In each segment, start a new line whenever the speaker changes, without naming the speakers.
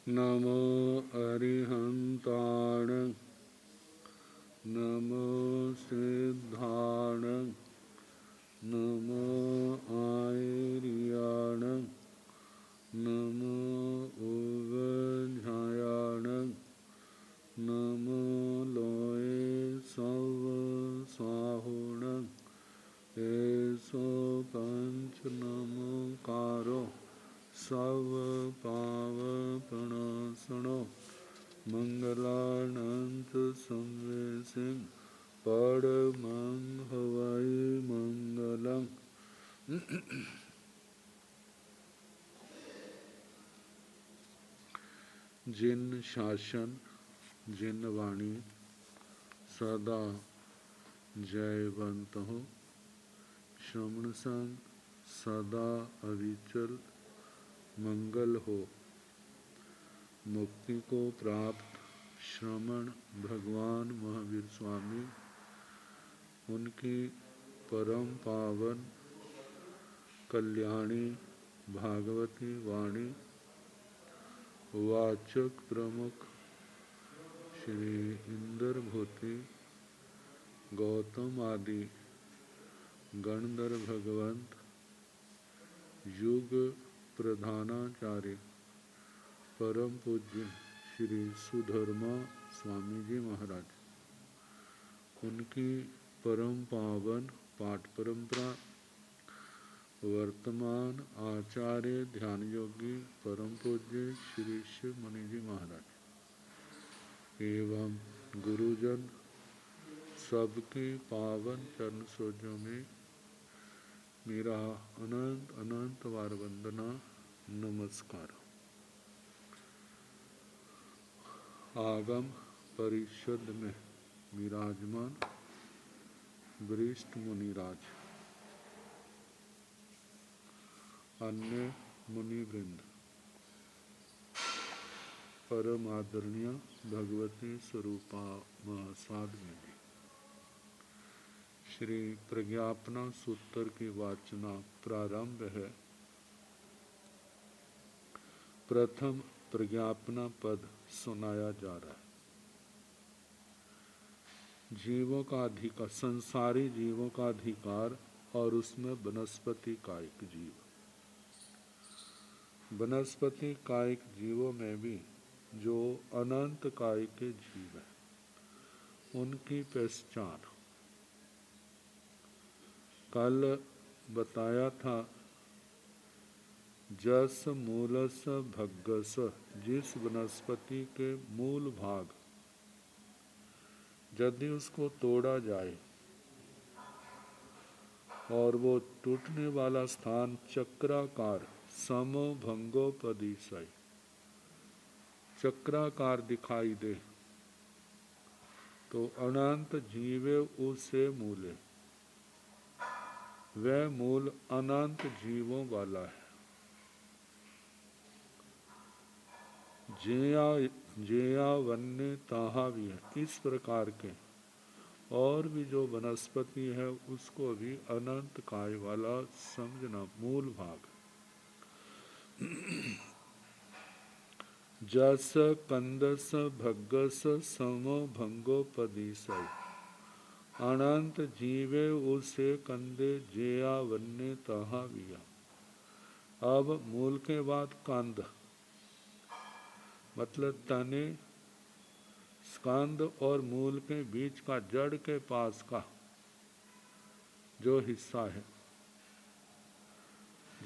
नमो अरिहंताण नमो सिद्धाण नमो आयर्याण नमो उवझायाण नमो लोये सव साहुण एसो पंच नमोकारो सव पाव प्रणासनो मंगलानंत संवेसिं परमं हवै मंगलम्। जिन शासन जिन वाणी सदा जयवंत हो श्रवण संग सदा अविचल मंगल हो। मुक्ति को प्राप्त श्रमण भगवान महावीर स्वामी उनकी परम पावन कल्याणी भागवती वाणी वाचक प्रमुख श्री इंद्र भूति गौतम आदि गणधर भगवंत युग प्रधानाचार्य परम पूज्य श्री सुधर्मा स्वामी जी महाराज उनकी परम पावन पाठ परंपरा वर्तमान आचार्य ध्यान योगी परम पूज्य श्री शिव मुनि जी महाराज एवं गुरुजन सबकी पावन चरण सोजों में मेरा अनंत अनंत बार वंदना नमस्कार। आगम परिषद में विराजमान वरिष्ठ मुनिराज अन्य मुनिवृंद परम आदरणीय भगवती स्वरूपा महासाध्वी जी श्री प्रज्ञापना सूत्र की वाचना प्रारंभ है। प्रथम प्रज्ञापना पद सुनाया जा रहा है। जीवों का अधिकार संसारी जीवों का अधिकार और उसमें वनस्पति कायिक जीव वनस्पति कायिक जीवों में भी जो अनंत कायिक के जीव है उनकी पहचान कल बताया था। जस मूलस भग्गस जिस वनस्पति के मूल भाग यदि उसको तोड़ा जाए और वो टूटने वाला स्थान चक्राकार समो भंगोपदिशय चक्राकार दिखाई दे तो अनंत जीवे उसे मूले वह मूल अनंत जीवों वाला है। जेया वन्य ताहा भी है। इस प्रकार के और भी जो वनस्पति है उसको भी अनंत काय वाला समझना मूल भाग। जस कंदस भग्गस समो भंगोपदिशय अनंत जीवे उसे कंदे जेया वन्य ताहा विया। अब मूल के बाद कंद मतलब तने स्कंद और मूल के बीच का जड़ के पास का जो हिस्सा है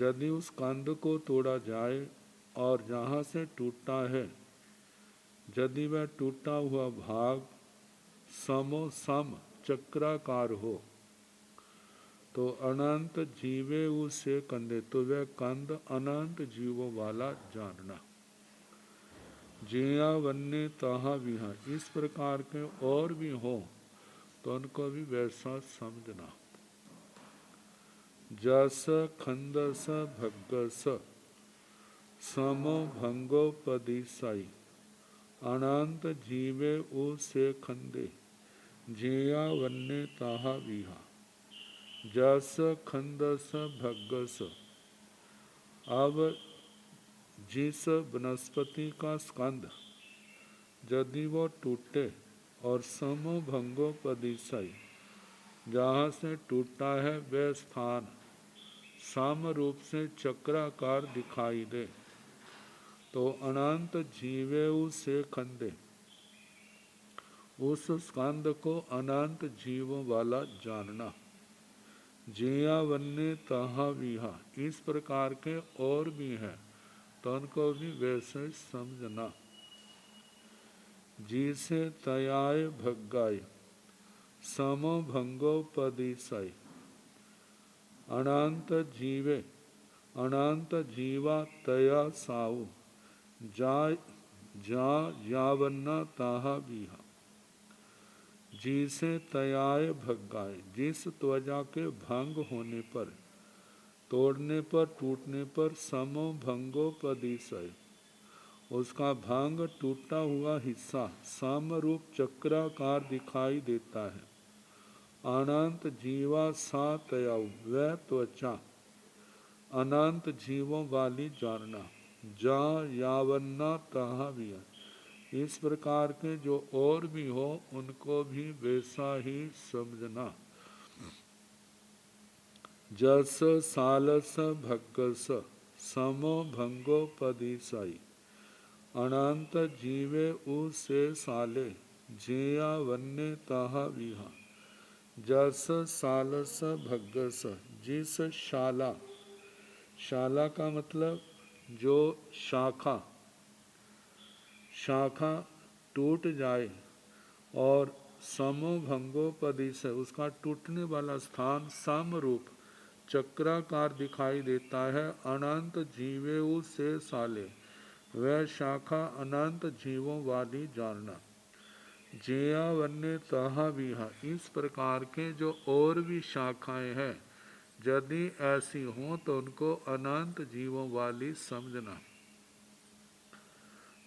यदि उस कंद को तोड़ा जाए और जहाँ से टूटा है यदि वह टूटा हुआ भाग समो सम चक्राकार हो तो अनंत जीवे उसे कंदे तो वह कंद अनंत जीवों वाला जानना। जिया वन्य तहा विहा इस प्रकार के और भी हो तो उनको भी वैसा समझना। जस खंदस भग्गस समो भंगोपदिशय अनंत जीवे उसे खंदे जेया वन्य ताहा विहा, जस खंदस भग्गस। अब जिस वनस्पति का स्कंद यदि वो टूटे और समभंगोपदिशय, जहाँ से टूटा है वह स्थान सम रूप से चक्राकार दिखाई दे, तो अनंत जीवेऊ से खंदे, उस स्कंद को अनंत जीवों वाला जानना। जिया वन्य तहा विहा, इस प्रकार के और भी हैं तो उनको भी वैसे समझना। जिसे तयाय भग्गाय समभंगोपदिशय, अनंत जीवे अनंत जीवा तया साऊ, जा जा यावन्ना ताहा विहा। जिसे तयाय भग्गाय, जिस त्वचा के भंग होने पर, तोड़ने पर, टूटने पर, समो भंगोपदिशय, उसका भंग टूटा हुआ हिस्सा समरूप चक्राकार दिखाई देता है। अनंत जीवा सा तयाऊ, वह त्वचा अनंत जीवों वाली जानना। जा यावन्ना तहा विहा, इस प्रकार के जो और भी हो उनको भी वैसा ही समझना। जस सालस भग्गस समो भंगोपदिशय, अनंत जीवे उसे साले, जेया वन्य ताहा विहा। जस सालस भग्गस, जिस शाला, शाला का मतलब जो शाखा, शाखा टूट जाए और समभंगोपदिशय, उसका टूटने वाला स्थान समरूप चक्राकार दिखाई देता है। अनंत जीवेऊ से साले, वह शाखा अनंत जीवों वाली जानना। जेया वन्य तहा विहा, इस प्रकार के जो और भी शाखाएं हैं यदि ऐसी हों तो उनको अनंत जीवों वाली समझना।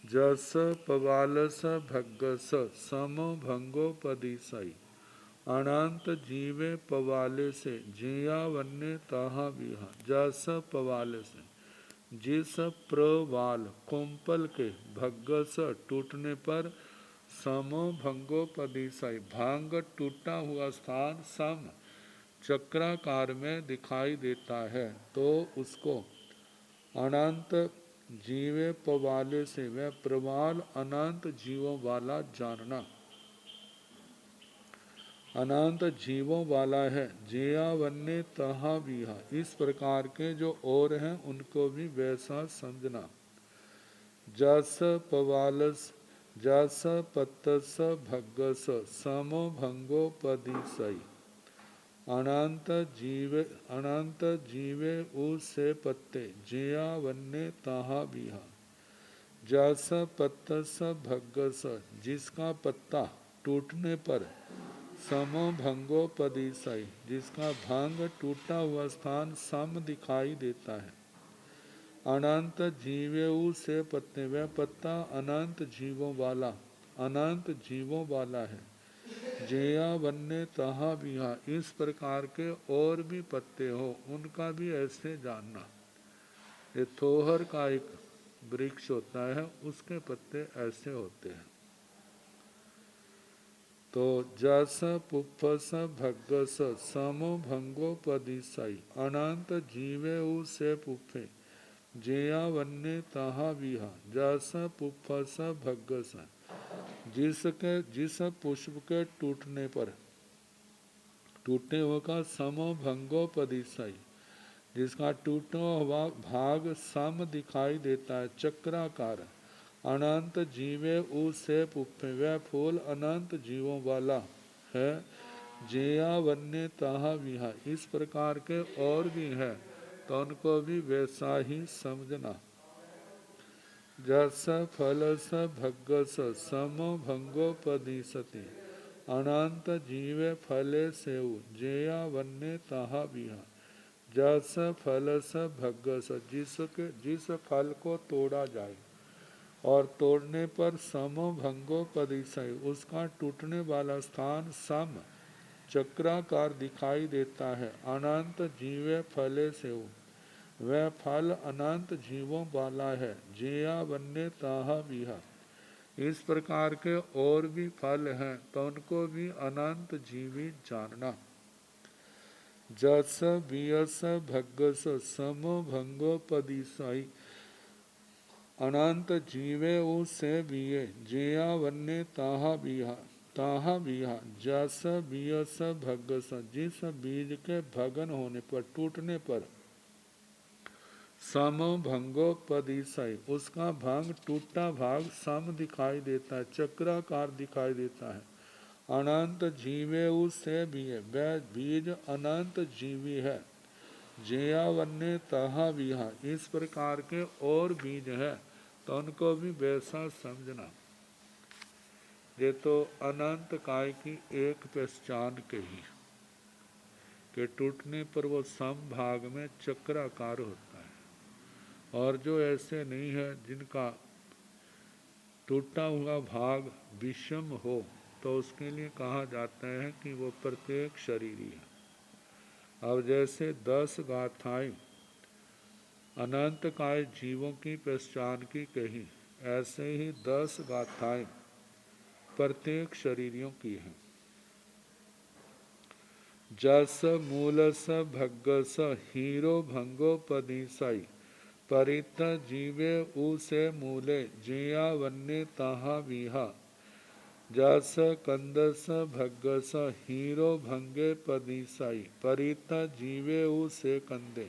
जस पवालस भग्गस समभंगोपदिशय, अनंत जीवे पवाले से, जिया वन्य ताहा विहा। जस पवाले से, जिस प्रवाल कुंपल के भग्गस टूटने पर, समो भंगोपदिशय, भांग टूटा हुआ स्थान सम चक्राकार में दिखाई देता है, तो उसको अनंत जीवे पवाले से, वह प्रवाल अनंत जीवों वाला जानना। अनंत जीवों वाला है। जिया वन्य तहा विहा, इस प्रकार के जो और हैं उनको भी वैसा समझना। जस पवालस जस पत्तस भग्गस समो भंगोपदिशय, अनंत जीवे उसे पत्ते, जिया वन्य ताहा विहा। जस पत्तस भग्गस, जिसका पत्ता टूटने पर, समो भंगोपदिशय, जिसका भंग टूटा हुआ स्थान सम दिखाई देता है। अनंत जीवेऊ से पत्ते, वह पत्ता अनंत जीवों वाला, अनंत जीवों वाला है। जेया वन्य तहा विहा, इस प्रकार के और भी पत्ते हो उनका भी ऐसे जानना। ये थोहर का एक वृक्ष होता है, उसके पत्ते ऐसे होते हैं। तो जस पुप्पस भग्गस समो भंगोपदिशय, अनंत जीवे उसे पुप्पे, जेया वन्य ताहा विहा। जस पुप्पस भग्गस, जिस पुष्प के टूटने पर, टूटे हुए का समो भंगोपदिशय, जिसका टूटा हुआ भाग सम दिखाई देता है, चक्राकार। अनंत जीवे उसे पुप्पे, वह फूल अनंत जीवों वाला है। जेया वन्य ताहा विहा, इस प्रकार के और भी है तो उनको भी वैसा ही समझना। जस फलस भग्गस समो भंगोपदिशति, अनंत जीवे फले सेऊ, जेया वन्य ताहा विहा। जस फलस भग्गस, जिस फल को तोड़ा जाए और तोड़ने पर समो भंगो पदिशय, उसका टूटने वाला स्थान सम चक्राकार दिखाई देता है। अनंत जीवे फले से वह फल अनंत जीवों वाला है। जिया वन्य ताहा विहा, इस प्रकार के और भी फल हैं तो उनको भी अनंत जीवी जानना। जस बियस भग्गस समो भंगो पदिसाई, अनंत जीवे उसे बिये जिया वन्य ताहा बिहा। जस बियस भग्गस, जिस बीज के भगन होने पर टूटने पर सम भंगो पदिशय, उसका भंग टूटा भाग सम दिखाई देता है, चक्राकार दिखाई देता है। अनंत जीवे उससे भी है, वह बीज अनंत जीवी है। जया वन्य तहा विहा, इस प्रकार के और बीज है तो उनको भी वैसा समझना। ये तो अनंत काय की एक पहचान कही कि टूटने पर वो सम भाग में चक्राकार होता है। और जो ऐसे नहीं है जिनका टूटा हुआ भाग विषम हो तो उसके लिए कहा जाता है कि वो प्रत्येक शरीरी है। अब जैसे 10 गाथाएं अनंत काय जीवों की पहचान की कही, ऐसे ही 10 गाथाएं प्रत्येक शरीरियों की हैं। जस मूलस भग्गस हीरो भंगो पदिसाई, परित जीवे उसे मूले जिया वन्य ताहा विहा। जस कंदस भग्गस हीरो भंगे पदिसाई, परित जीवे उसे कंदे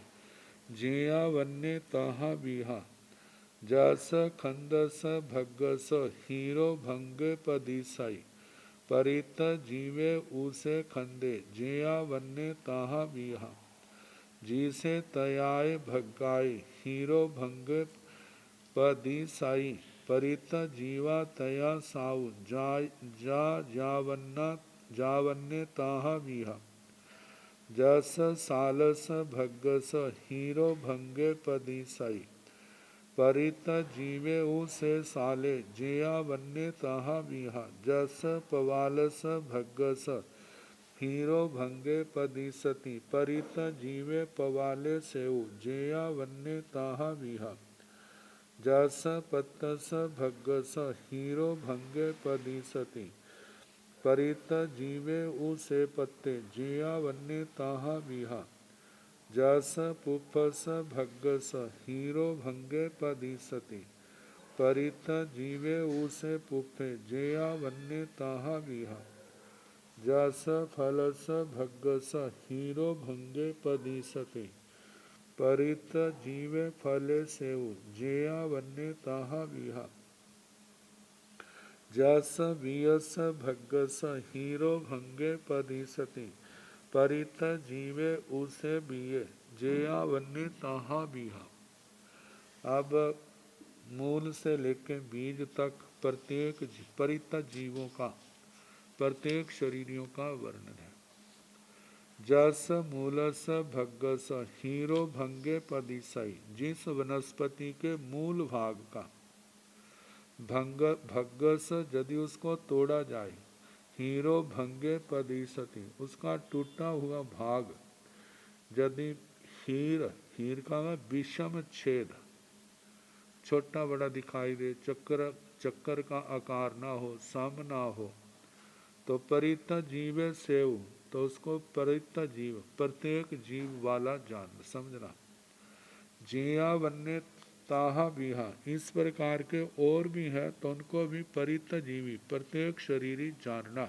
जिया वन्य ताहा विहा। जस खंदस भग्गस हीरो भंगे पदिसाई, परित जीवे उसे खंदे जिया वन्य ताहा विहा। जिसे तयाय भगाए हीरो भंग पदिसाई, परित जीवा तया साउ जावन्य ताहा विहा। जस सालस भग्गस हीरो भंगे पदिसाई, परित जीवे उसे साले जिया वन्य ताहा विहा। जस पवालस भग्गस हीरो भंगे पदिसती, परित जीवे पवाले सेउ जेया वन्य ताहा विहा। जस पत्तस भग्गस हीरो भंगे पदिसती, परित जीवे उसे पत्ते जेया वन्य ताहा विहा। जस पुफस भग्गस हीरो भंगे पदिसती, परित जीवे उसे पुफे जेया वन्य ताहा विहा। जस फलस भग्गस हीरो भंगे पदिसते, परित जीवे फले सेउ जेया वन्य ताहा विहा। जस बियस भग्गस हीरो भंगे पदिसते, परित जीवे उसे बिये जेया वन्य ताहा विहा। अब मूल से लेकर बीज तक प्रत्येक परित जीवों का, प्रत्येक शरीरियों का वर्णन है। जस मूलस भग्गस हीरो भंगे पदिसाई, जिस वनस्पति के मूल भाग का भग्गस यदि उसको तोड़ा जाए, हीरो भंगे पदिसती, उसका टूटा हुआ भाग यदि हीर का विषम छेद, छोटा बड़ा दिखाई दे, चक्कर का आकार ना हो, सम ना हो, तो परित जीवे सेव, तो उसको परित जीव प्रत्येक जीव वाला जान समझना। जिया वन्य ताहा विहा, इस प्रकार के और भी है तो उनको भी परित जीवी प्रत्येक शरीरी जानना।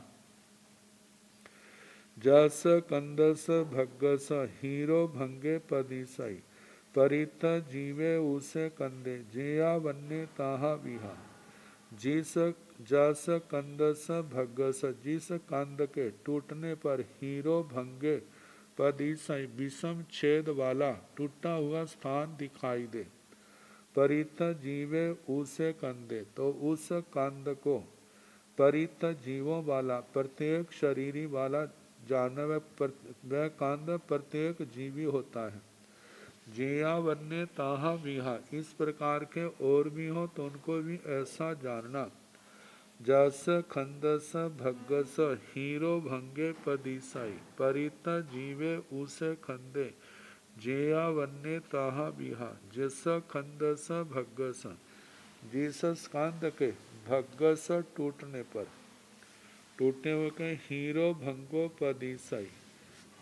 जस कंदस भग्गस हीरो भंगे पदिसाई, परित जीवे उसे कंदे जिया वन्य ताहा विहा। जिस जस कंदस भग्गस, जिस कंद के टूटने पर हीरो भंगे पदिसाई, विषम छेद वाला टूटा हुआ स्थान दिखाई दे, परित जीवे उसे कंदे, तो उस कंद को परित जीवों वाला प्रत्येक शरीरी वाला जानना। वह कंद प्रत्येक जीवी होता है। जिया वन्य ताहा विहा, इस प्रकार के और भी हो तो उनको भी ऐसा जानना। जस खंदस भग्गस हीरो भंगे पदीसाई, परित जीवे उसे खंदे जिया वन्य ताहा विहा। जिस खंदस भग्गस, जिस स्कंद के भग्गस टूटने पर, टूटने हुए के हीरो भंगो पदीसाई,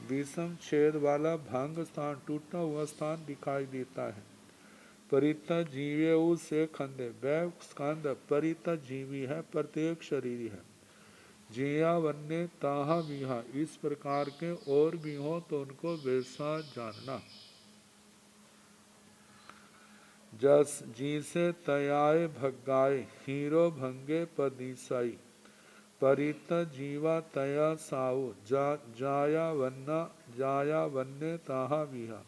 विषम छेद वाला भांग स्थान, टूटा हुआ स्थान दिखाई देता है। परिता जीवे से खंदे, वह स्कंद परिता जीवी है, प्रत्येक शरीर है। जिया वन्य ताहा विहा, इस प्रकार के और भी हो तो उनको वैसा जानना। जस जिसे तयाए भगाए हीरो भंगे पदीसाई, परित जीवा तया साऊ जाया वन्य ताहा विहा।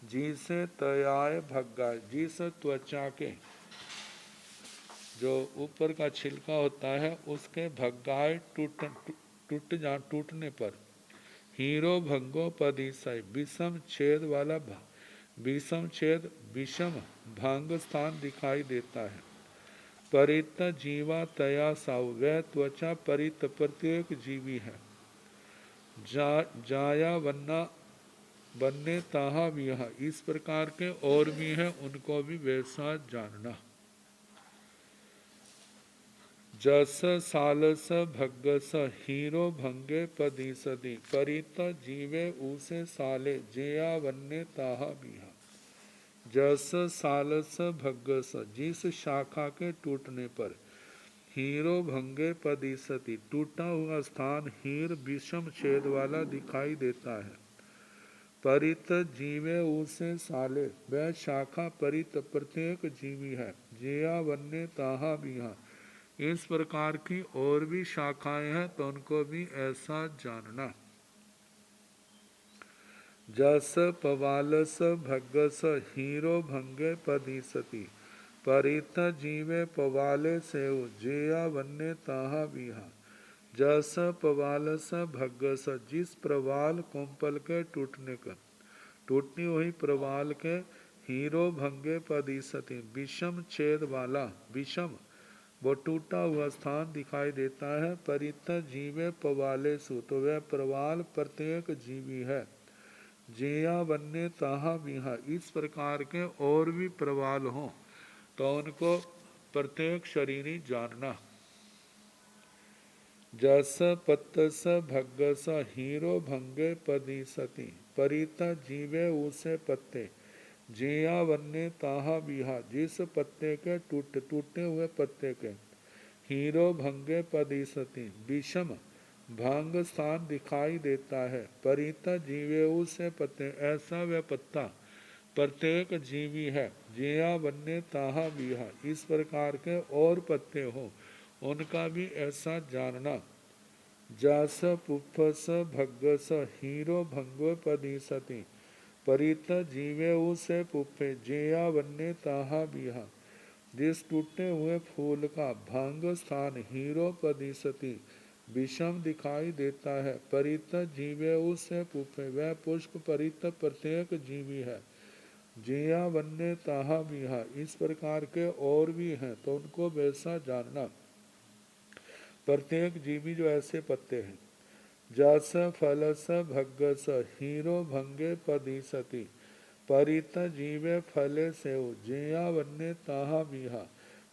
जिसे तयाए भगाए, जिस त्वचा के जो ऊपर का छिलका होता है उसके भगाए टूटने पर, हीरो भंगो पदीसाई, विषम छेद वाला विषम छेद विषम भांग स्थान दिखाई देता है। परित जीवा तया साऊ, वह त्वचा परित प्रत्येक जीवी है। जाया वन्य ताहा विहा, इस प्रकार के और भी हैं उनको भी वैसा जानना। जस सालस भग्गस हीरो भंगे पदीसदी, परित जीवे उसे साले जिया वन्य ताहा विहा। जस सालस भग्गस, जिस शाखा के टूटने पर, हीरो भंगे पदीसती, टूटा हुआ स्थान हीर विषम छेद वाला दिखाई देता है। परित जीवे उसे साले, वह शाखा परित प्रत्येक जीवी है। जिया वन्य ताहा विहा, इस प्रकार की और भी शाखाएं हैं तो उनको भी ऐसा जानना। जस पवालस भग्गस हीरो भंगे पदीसती, परित जीवे पवाले सेव जिया वन्य ताहा विहा। जस पवालस भग्गस, जिस प्रवाल कुंपल के टूटनी हुई प्रवाल के हीरो भंगे पदीसती, विषम छेद वाला विषम वो टूटा हुआ स्थान दिखाई देता है। परित जीवे पवाले सु, तो वह प्रवाल प्रत्येक जीवी है। जिया वन्य ताहा विहा, इस प्रकार के और भी प्रवाल हों तो उनको प्रत्येक शरीरी जानना। जस पत्तस भग्गस हीरो भंगे पदीसती, परित जीवे उसे पत्ते जिया वन्य ताहा विहा। जिस पत्ते के टूटे हुए पत्ते के हीरो भंगे पदीसती, विषम भांग स्थान दिखाई देता है। परित जीवे उसे पत्ते, ऐसा वह पत्ता प्रत्येक जीवी है। जिया वन्य ताहा विहा, इस प्रकार के और पत्ते हो उनका भी ऐसा जानना। जास पुफस भग्गस हीरो भंगो पदीसती, परित जीवे उसे पुफे जिया वन्य ताहा विहा। जिस टूटे हुए फूल का भांग स्थान हीरो पदीसती विषम दिखाई देता है। परित जीवे उसे पुफे, वह पुष्प परित प्रत्येक जीवी है। जिया वन्य ताहा विहा, इस प्रकार के और भी हैं तो उनको वैसा जानना। प्रत्येक जीवी जो ऐसे पत्ते हैं। जस फलस भग्गस हीरो भंगे पदीसती, परित जीवे फले सेव जिया वन्य ताहा विहा।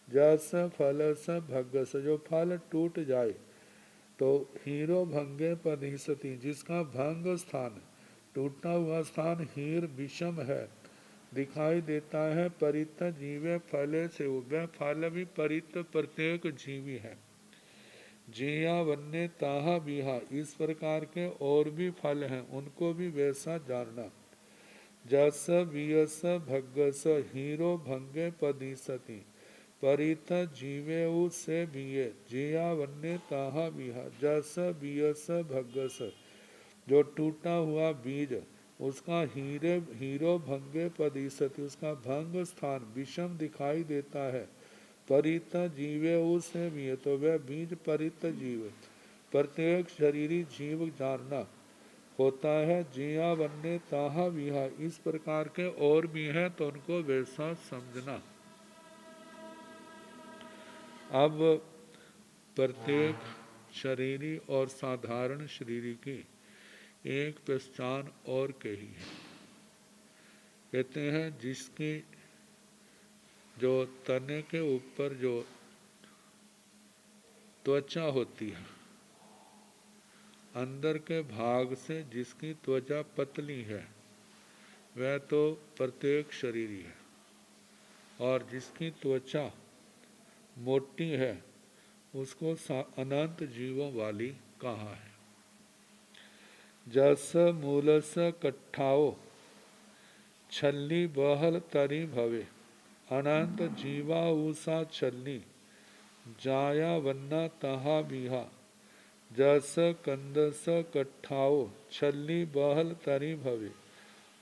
जस फलस भग्गस, जो फल टूट जाए तो हीरो भंगे पदीसती, जिसका भंग स्थान टूटा हुआ स्थान हीर विषम है दिखाई देता है। परित जीवे फले से, वह फल भी परित प्रत्येक जीवी है। जिया वन्य ताहा विहा, इस प्रकार के और भी फल हैं उनको भी वैसा जानना। जस वियस भग्गस हीरो भंगे पदीसती, परित जीवे से विये जिया वन्य ताहा विहा। जस वियस भग्गस, जो टूटा हुआ बीज उसका हीरो भंगे पदीसती, उसका भंग स्थान विषम दिखाई देता है। परित जीवे उसे भी, तो वह बीज परित जीव प्रत्येक शरीरी जीव जानना। होता है। जिया वन्य ताहा विहा, इस प्रकार के और भी हैं तो उनको वैसा समझना। अब प्रत्येक शरीरी और साधारण शरीरी की एक पहचान और कही है। कहते हैं जिसकी जो तने के ऊपर जो त्वचा होती है, अंदर के भाग से जिसकी त्वचा पतली है, वह तो प्रत्येक शरीरी है। और जिसकी त्वचा मोटी है उसको अनंत जीवों वाली कहा है। जस मूलस कट्ठाओ छल्ली बहल तरी भवे, अनंत जीवा उषा छल्ली जाया वन्ना तहा बिहा। जस कंदस कट्ठाओ छल्ली बहल तरी भवे,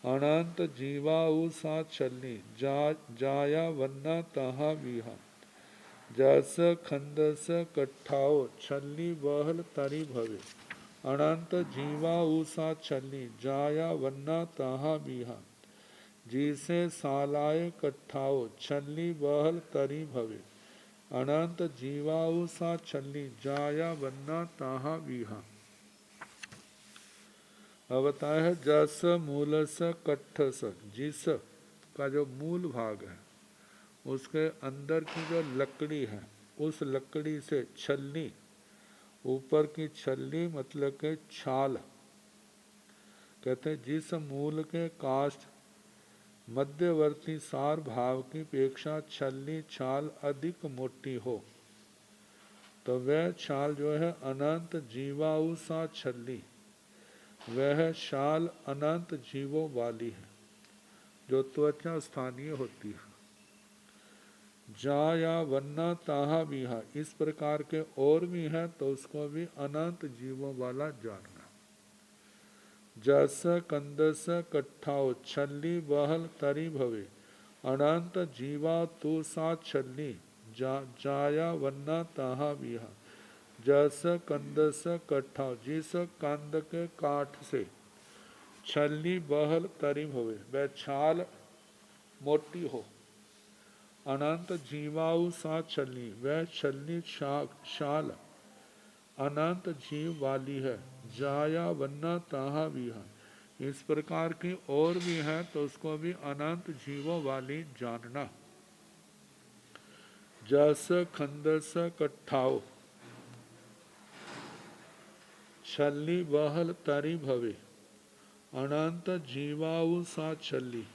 अनंत जीवा उषा छल्ली जाया वन्ना तहा बिहा। जस खंदस कट्ठाओ छल्ली बहल तरी भवे, अनंत जीवा उषा छल्ली जाया वन्ना ताहा बिहा। जिसे सालाए कट्ठाओ छल्ली बहल तरी भवे, अनंत जीवा उषा छल्ली जाया वन्ना ताहा बिहा। अब बताया है जस मूलस कट्ठस, जिस का जो मूल भाग है उसके अंदर की जो लकड़ी है, उस लकड़ी से छल्ली, ऊपर की छल्ली मतलब के छाल, कहते हैं जिस मूल के काष्ठ मध्यवर्ती सार भाव की अपेक्षा छल्ली छाल अधिक मोटी हो, तो वह छाल जो है अनंत जीवाऊ सा छल्ली, वह शाल अनंत जीवों वाली है जो त्वचा स्थानीय होती है। जा या वन्ना ताहा बिहा, इस प्रकार के और भी हैं तो उसको भी अनंत जीवों वाला जानना। जस कंदस कट्ठाओ छल्ली बहल तरी भवे, अनंत जीवा तू सा छल्ली जाया वन्ना ताहा बिहा। जस कंदस कट्ठाओ, जिस कंद के काठ से छल्ली बहल तरी भवे, वह छाल मोटी हो, अनंत जीवाऊ सा छल्ली, वह छल्ली शाल अनंत जीव वाली है। जाया वन्ना ताहा बिहा, इस प्रकार की और भी है तो उसको भी अनंत जीवों वाली जानना। जस खंदस कट्ठाओ छल्ली बहल तरी भवे, अनंत जीवाऊ सा छल्ली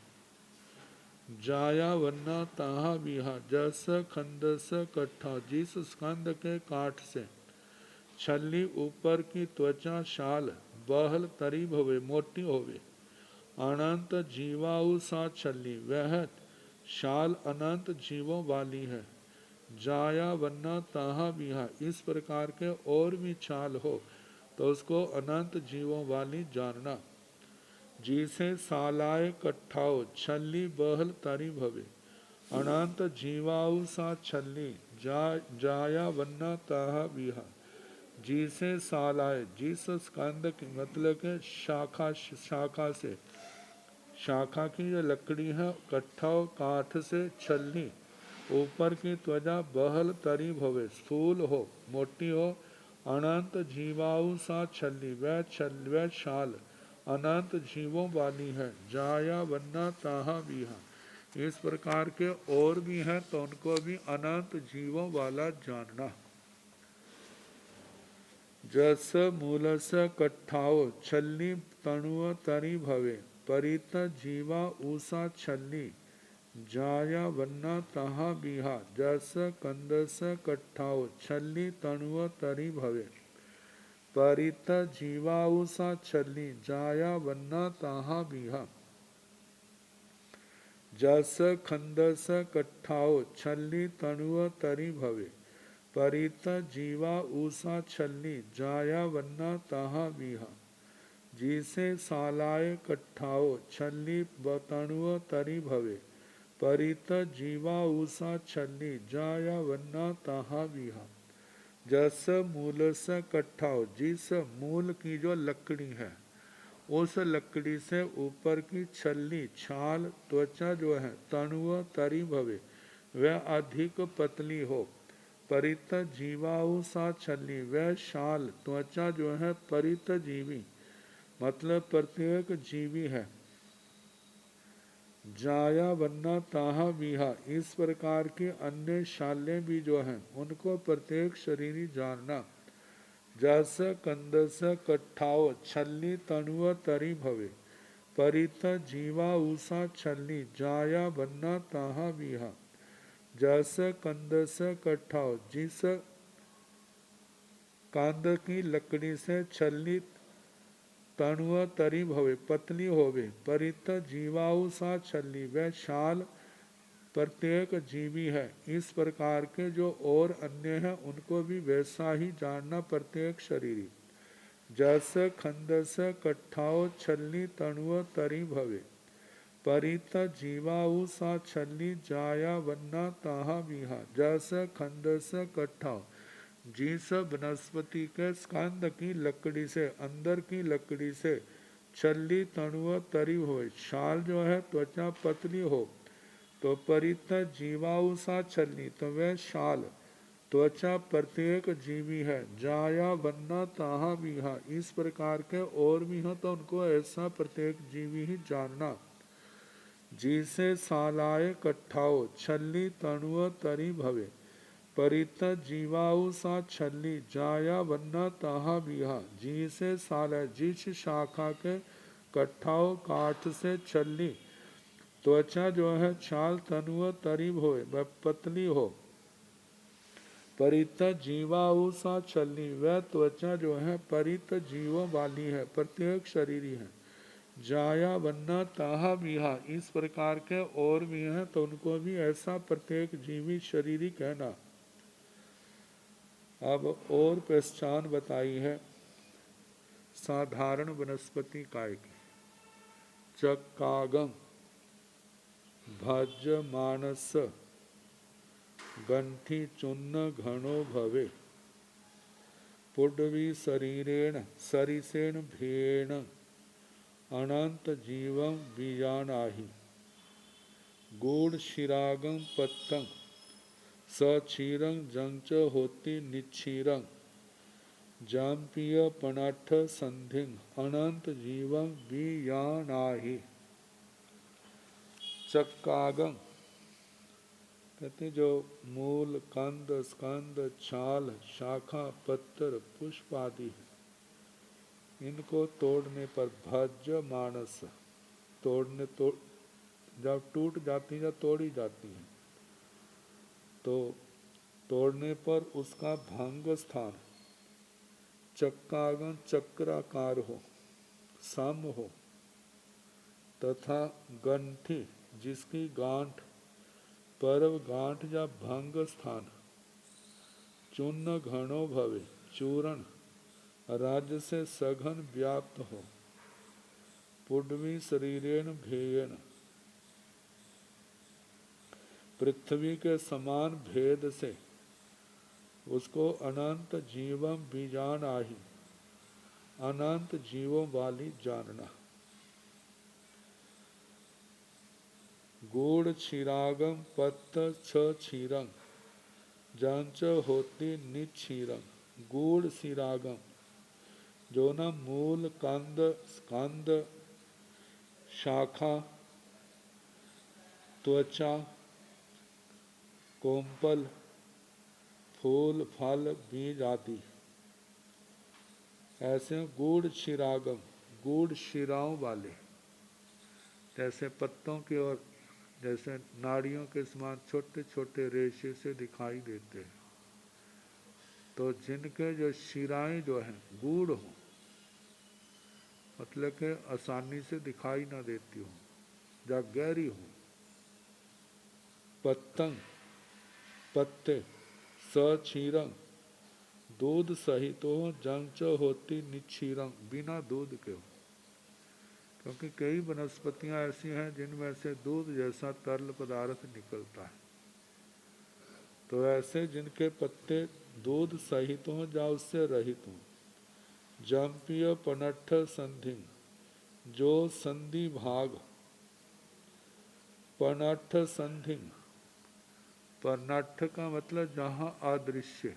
जाया वन्ना ताहा बिहा। जस खंदस कट्ठा, जिस स्कंद के काठ से छल्ली ऊपर की त्वचा शाल बहल तरी भवे, मोटी होवे, अनंत जीवाऊ सा छल्ली, वह शाल अनंत जीवों वाली है। जाया वन्ना ताहा बिहा, इस प्रकार के और भी छाल हो तो उसको अनंत जीवों वाली जानना। जिसे सालाए कट्ठाओ छल्ली बहल तरी भवे, अनंत जीवाऊ सा छल्ली जाया वन्ना ताहा बिहा। जिसे सालाए, जिस स्कंद की मतलब के शाखा से, शाखा की जो लकड़ी है कट्ठाओ काठ से छल्ली, ऊपर की त्वचा बहल तरी भवे, स्थूल हो, मोटी हो, अनंत जीवाऊ सा छल्ली, वह शाल अनंत जीवों वाली है। जाया वन्ना ताहा बिहा, इस प्रकार के और भी हैं तो उनको भी अनंत जीवों वाला जानना। जस मूलस कट्ठाओ छल्ली तणुव तरी भवे, परित जीवा ऊषा छल्ली जाया वन्ना ताहा बिहा। जस कंदस कट्ठाओ छल्ली तणुव तरी भवे, परित जीवा ऊषा छल्ली जाया वन्ना ताहा बिहा। जस खंदस कट्ठाओ छल्ली तणुव तरी भवे, परित जीवा ऊषा छल्ली जाया वन्ना ताहा बिहा। जिसे सालाए कट्ठाओ छल्ली तणुव तरी भवे, परित जीवा ऊषा छल्ली जाया वन्ना ताहा बिहा। जस मूलस कट्ठाओ, जिस मूल की जो लकड़ी है उस लकड़ी से ऊपर की छल्ली छाल त्वचा जो है तणुव तरी भवे वह अधिक पतली हो। परित जीवाऊ सा छल्ली वह शाल त्वचा जो है परित जीवी मतलब प्रत्येक जीवी है। जाया वन्ना ताहा विहा इस प्रकार की अन्य शालें भी जो हैं उनको प्रत्येक शरीरी जानना। जस कंदस कट्ठाओ छल्ली तणुव तरी भवे परित जीवा ऊषा छल्ली जाया वन्ना ताहा विहा। जस कंदस कट्ठाओ जिस कांद की लकड़ी से छल्ली तणुव तरी भवे पतली होवे परित जीवाऊ सा छल्ली वह शाल प्रत्येक जीवी है। इस प्रकार के जो और अन्य हैं उनको भी वैसा ही जानना प्रत्येक शरीरी। जस खंदस कट्ठाओ छल्ली तणुव तरी भवे परित जीवाऊ सा छल्ली जाया वन्ना ताहा विहा। जस खंदस कट्ठाओ जिस वनस्पति के स्कंद की लकड़ी से अंदर की लकड़ी से छल्ली तणुव तरी हो शाल जो है त्वचा पतली हो तो परित जीवाऊ सा छल्ली तो वह शाल त्वचा प्रत्येक जीवी है। जाया वन्ना ताहा विहा इस प्रकार के और भी हो तो उनको ऐसा प्रत्येक जीवी ही जानना। जिसे सालाय कट्ठाओ छल्ली तणुव तरी भवे परित जीवाऊ सा छल्ली जाया वन्ना ताहा विहा। जी से साल जिस शाखा के कट्ठाओ काठ से छल्ली त्वचा जो है छाल तनुव तरीब होए वह पतली हो परित जीवाऊ सा छल्ली वह त्वचा जो है परित जीवों वाली है प्रत्येक शरीरी है। जाया वन्ना ताहा विहा इस प्रकार के और भी हैं तो उनको भी ऐसा प्रत्येक जीवी शरीरी कहना। अब और पहचान बताई है साधारण वनस्पति काय की। चक्कागम भज मानस गंठी चुन्न घनो भवे पुडवी शरीरेण सरिसेण भेण अनंत जीवम बीजानाहि गूढ़ शिरागम पत्तंग सक्षीरंग जंच होती निच्छीरंग जाम्पीय पनाठ संधिंग अनंत जीवं बीयानाहि। चक्कागम कहते जो मूल कंद स्कंद छाल शाखा पत्तर पुष्प आदि इनको तोड़ने पर भज मानस तोड़ने जब टूट जाती है तोड़ी जाती है तो तोड़ने पर उसका भंग स्थान चक्कागन चक्राकार हो सम हो तथा गंठी जिसकी गांठ पर्व गांठ या भंग स्थान चूर्ण घनो भवे चूर्ण राज्य से सघन व्याप्त हो पुडवी शरीरेण भेयन पृथ्वी के समान भेद से उसको अनंत जीवम बीजान आही अनंत जीवों वाली जानना। गूढ़ क्षीरागम पत्त छ क्षीरंग जांच होती निक्षीरंग गूढ़ क्षीरागम जो न मूल कंद स्कंद शाखा त्वचा कोमपल फूल फल बीज आदि ऐसे गूढ़ शिरागम गूढ़ शिराओं वाले जैसे पत्तों की ओर जैसे नाड़ियों के समान छोटे छोटे रेशे से दिखाई देते हैं तो जिनके जो शिराएं जो हैं गूढ़ हों मतलब के आसानी से दिखाई ना देती हो या गहरी हो। पत्तंग पत्ते सक्षीरंग दूध सहित हो जंच होती निक्षीरंग बिना दूध के हो क्योंकि कई वनस्पतियां ऐसी हैं जिनमें से दूध जैसा तरल पदार्थ निकलता है तो ऐसे जिनके पत्ते दूध सहित हों या उससे रहित हों जम्पीय पनठ संधिंग जो संधि भाग पनठ संधि, पनठ का मतलब जहाँ अदृश्य,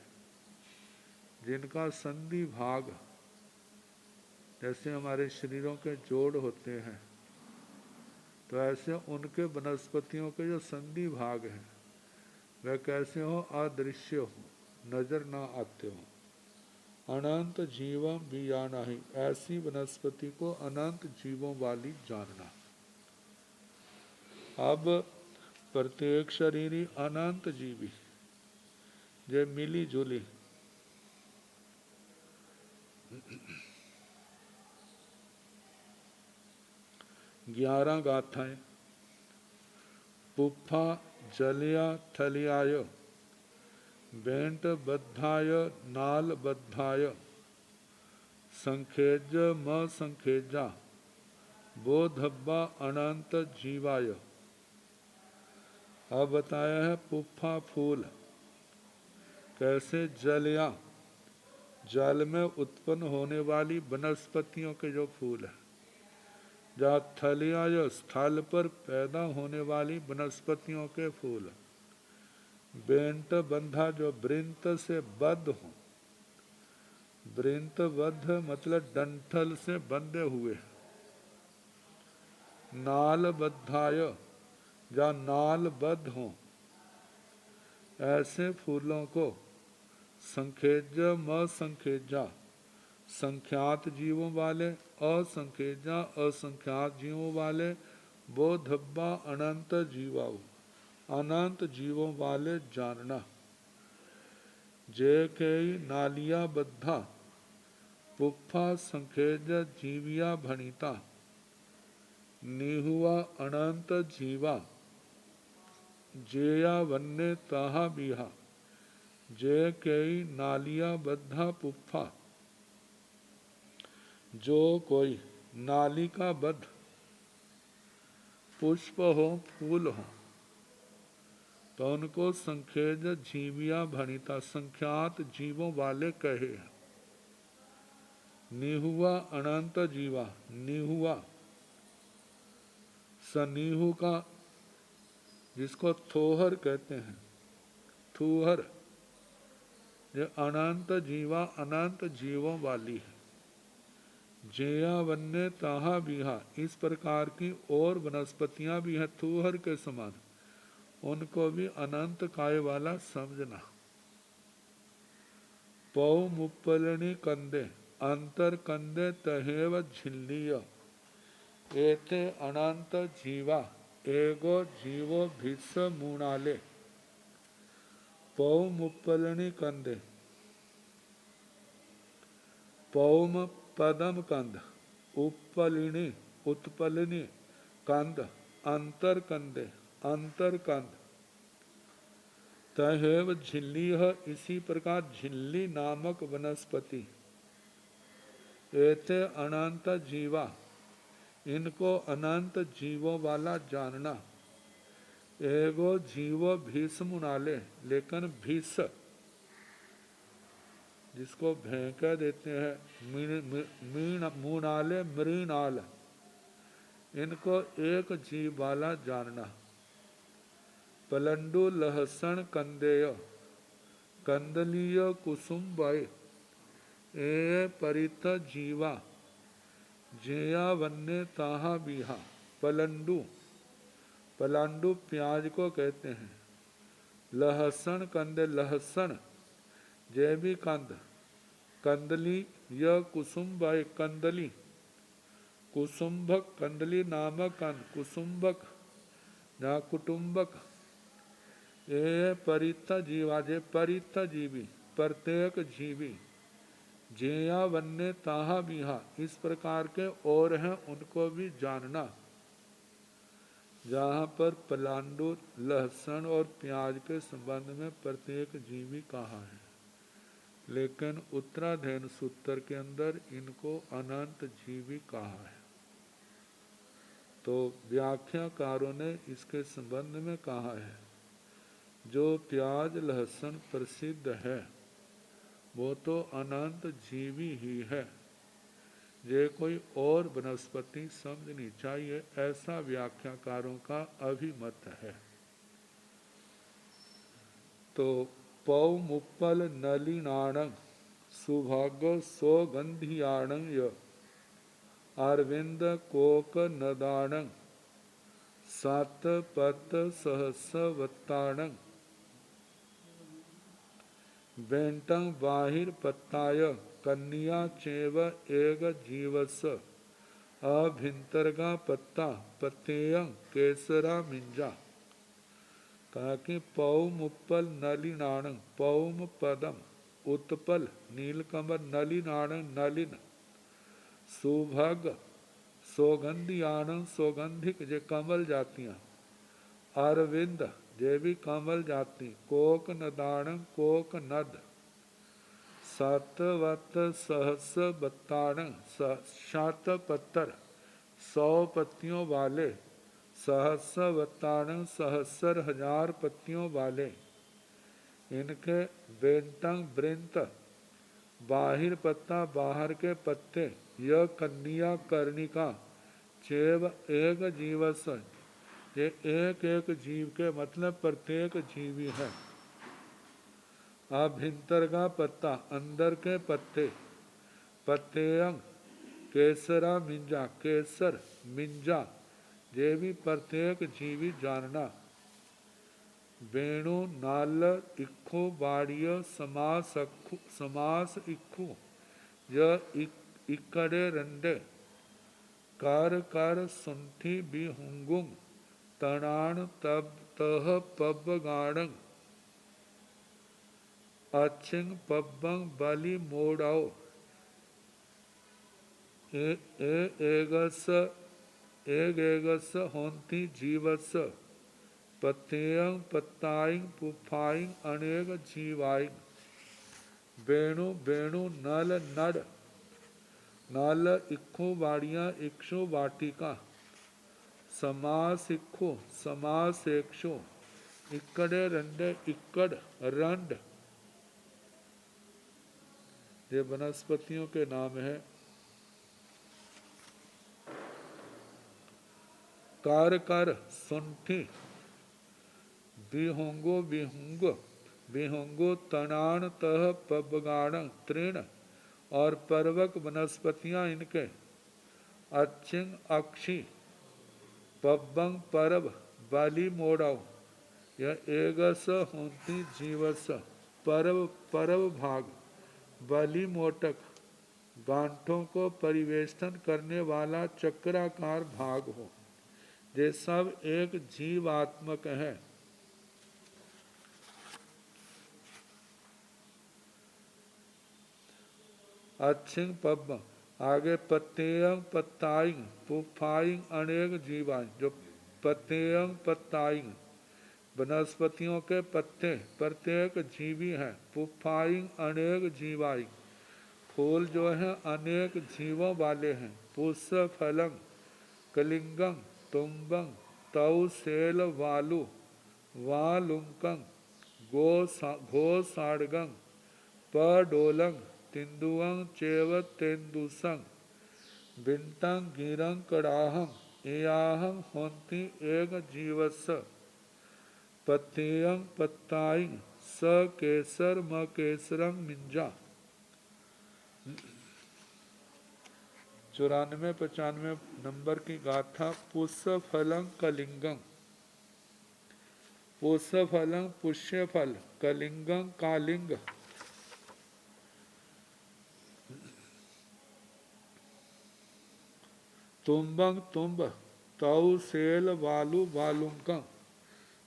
जिनका संधि भाग, जैसे हमारे शरीरों के जोड़ होते हैं, तो ऐसे उनके वनस्पतियों के जो संधि भाग हैं वह कैसे हो? अदृश्य हो, नजर ना आते हो। अनंत जीवम भी जाना ही, ऐसी वनस्पति को अनंत जीवों वाली जानना। अब प्रत्येक शरीरी अनंत जीवी जे मिली जुली 11 गाथाएं, पुफ्फा जलिया थलियाय, बेंट बद्धाय नाल बद्धाय, संखेज म संखेजा, बोधब्बा अनंत जीवाय। अब बताया है पुफ्फा फूल कैसे, जलिया जल में उत्पन्न होने वाली वनस्पतियों के जो फूल है, जहाँ थलिया जो स्थल पर पैदा होने वाली वनस्पतियों के फूल, बेंट बंधा जो वृंत से बद्ध हो, वृंत बद्ध मतलब डंठल से बंधे हुए, नाल बद्धाय जहाँ नाल बद्ध हो, ऐसे फूलों को संखेज म संखेजा, संख्यात जीवों वाले, असंख्यजा असंख्यात जीवों वाले, बोधब्बा अनंत जीवाओ, अनंत जीवों वाले जानना। जे कई नालिया बद्धा, पुफ्फा संखेज जीविया भणिता, निहुआ अनंत जीवा, जेया वन्ने ताहा बिहा। जे कई नालिया बद्धा पुफ्फा, जो कोई नालिका बद्ध पुष्प हो, फूल हो, तो उनको संखेज जीविया भणिता, संख्यात जीवों वाले कहे। निहुआ अनंत जीवा, निहुआ सनीहु का जिसको थोहर कहते हैं, थूहर, ये अनंत जीवा अनंत जीवों वाली है। जेया वन्य ताहा बिहा, इस प्रकार की और वनस्पतियां भी हैं थूहर के समान, उनको भी अनंत काय वाला समझना। पौ मुप्पलनी कंदे, अंतर कंदे तहेव झिल्लिय, एते अनंत जीवा, एगो जीवो भिस्स मूणाले। पौ मुप्पलनी कंदे, पौम पदम कंद, उपलिनी उत्पलिनी कंद, अंतर कंदे अंतर कंद, तहेव झिल्ली है, इसी प्रकार झिल्ली नामक वनस्पति, एते अनंत जीवा, इनको अनंत जीवों वाला जानना। एगो जीवो भीष मुनाले, लेकिन भीष जिसको भेंका देते हैं, मुनाले मृणाल, इनको एक जीव वाला जानना। पलंडु लहसण कंदेय, कंदलीय कुसुम्बय, ए परित जीवा, जेया वन्य ताहा बिहा। पलंडु, पलांडु प्याज को कहते हैं। लहसण कंदे, लहसण जैवी कंद, कंदली य कुसुम्बय, कंदली कुसुम्भक, कंदली नामक कंद, कुसुम्भक जहाँ कुटुम्बक, ये परिता जीवा, जे परिता जीवी, प्रत्येक जीवी, जेया वन्य ताहा बिहा, इस प्रकार के और हैं उनको भी जानना। जहाँ पर पलांडु, लहसुन और प्याज के संबंध में प्रत्येक जीवी कहा है, लेकिन उत्तराधयन सूत्र के अंदर इनको अनंत जीवी कहा है। तो व्याख्याकारों ने इसके संबंध में कहा है, जो प्याज लहसुन प्रसिद्ध है वो तो अनंत जीवी ही है, ये कोई और वनस्पति समझनी चाहिए, ऐसा व्याख्याकारों का अभिमत है। तो पौ मुप्पल नलिनाणं सुभाग सौगंधियाणं य अरविंद कोक नदाणं सात पत सहस्रवत्ताणं वेंटं बाहिर पत्ताय कन्या चेव एग जीवस अभिंतर्गा पत्ता पतेय केसरा मिंजा। कहा कि पौम उत्पल नलिनाण पौम पदम उत्पल नीलकमल नलिनाण नलिन सुभग सौगंधियाण सौगंधिक जे कमल जातियां अरविंद जे भी कमल जाति कोक नदाण कोक नद सतवत सहस बत्ताण सात पत्थर 100 पत्तियों वाले सहस्रवत्ताण सहस्र हजार पत्तियों वाले इनके बेंटंग ब्रिंत बाहिर पत्ता बाहर के पत्ते यह कन्या कर्णिका चेव एक जीवस ये एक एक जीव के मतलब प्रत्येक जीवी है। अभिंतर का पत्ता अंदर के पत्ते पत्तेयंग केसरा मिंजा केसर मिंजा ये भी प्रत्येक जीवी जानना। वेणु नाल इक्खु बाड़िय समास इक्खु यह इकड़े रंडे कर कर सुंठी बिहुंगुंग तणाण तब तह पब गाणंग अच्छिंग पब्बंग बलि मोड़ाओ एगस होंती जीवस पत्तेयंग पत्ताइंग पुफाइंग अनेक जीवाइंग वेणु वेणु नल नड नल इक्खु बाड़ियां इक्षु वाटिका समास इक्खु समास एकशु इकड़े रंडे इकड़ रंड ये वनस्पतियों के नाम है। कर कर सुंठी बिहुंगो बिहुंग बिहुंगो तणाण तह पबगाण तृण और पर्वक वनस्पतियां इनके अच्छिंग अक्षी पब्बंग परब बाली मोड़ाओ यह एगस होती जीवस परब परब भाग बलि मोटक गांठों को परिवेष्टन करने वाला चक्राकार भाग हो। ये सब एक जीवात्मक है। अच्छिंग पब्ब आगे पत्तेयंग पत्ताइंग पुफाइंग अनेक जीवाएं जो पत्तेयंग पत्ताइंग वनस्पतियों के पत्ते प्रत्येक जीवी है। पुफाइंग अनेक जीवाई फूल जो है अनेक जीवों वाले हैं। पुष्प फलंग कलिंगंग तुम्बंग तौ सेल वालु वालुंकंग घो साड़गंग पडोलंग तिंदुअंग चेव तेंदुसंग बिंटंग गिरंग कड़ाहम एयाहम होंती एक जीवस पत्तेयंग पत्ताइंग स केसर म केसरंग मिंजा। 94-95 नंबर की गाथा पुष्प फलंग कलिंगंग पुष्प फलंग पुष्य फल कलिंगंग कालिंग तुम्बंग तुम्ब तौ सेल वालु वालुंकंग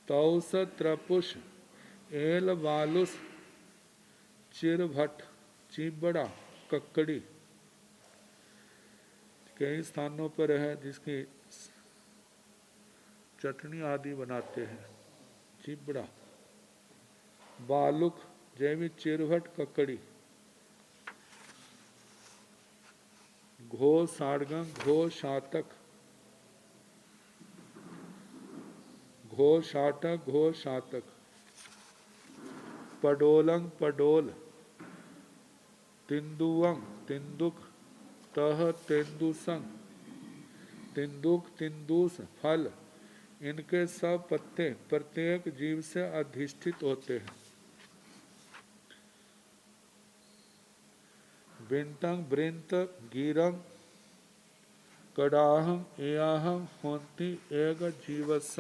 तौस त्रपुष एल वालुस चिरभट चिबड़ा ककड़ी कई स्थानों पर है जिसकी चटनी आदि बनाते हैं। चिबड़ा बालुक जैवी चिरभट ककड़ी घो साड़गंग घो शातक घो शाटक घो शातक पडोलंग पडोल तिंदुअंग तिंदुक तह तेंदुसंग, तिंदुक, तिंदुस फल, इनके सब पत्ते प्रत्येक जीव से अधिष्ठित होते हैं। बिंटंग, बृंत, गिरंग, कडाहं, एयाहं होंति एग जीवस।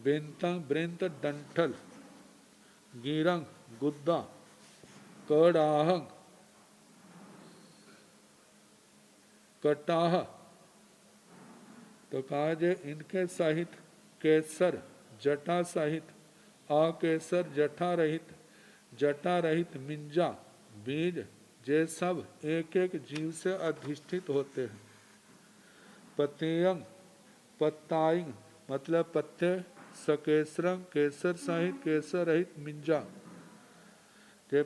बिंतंग, बृंत डंठल, गिरंग गुद्दा, कडाहं कटाह। तो कहा जे इनके सहित केसर जटा सहित, अकेसर जटा रहित, जटा रहित मिंजा बीज, ये सब एक एक जीव से अधिष्ठित होते हैं। पतेयंग, पत्ताइंग मतलब पत्ते, सकेसरंग केसर सहित केसर रहित मिंजा, ये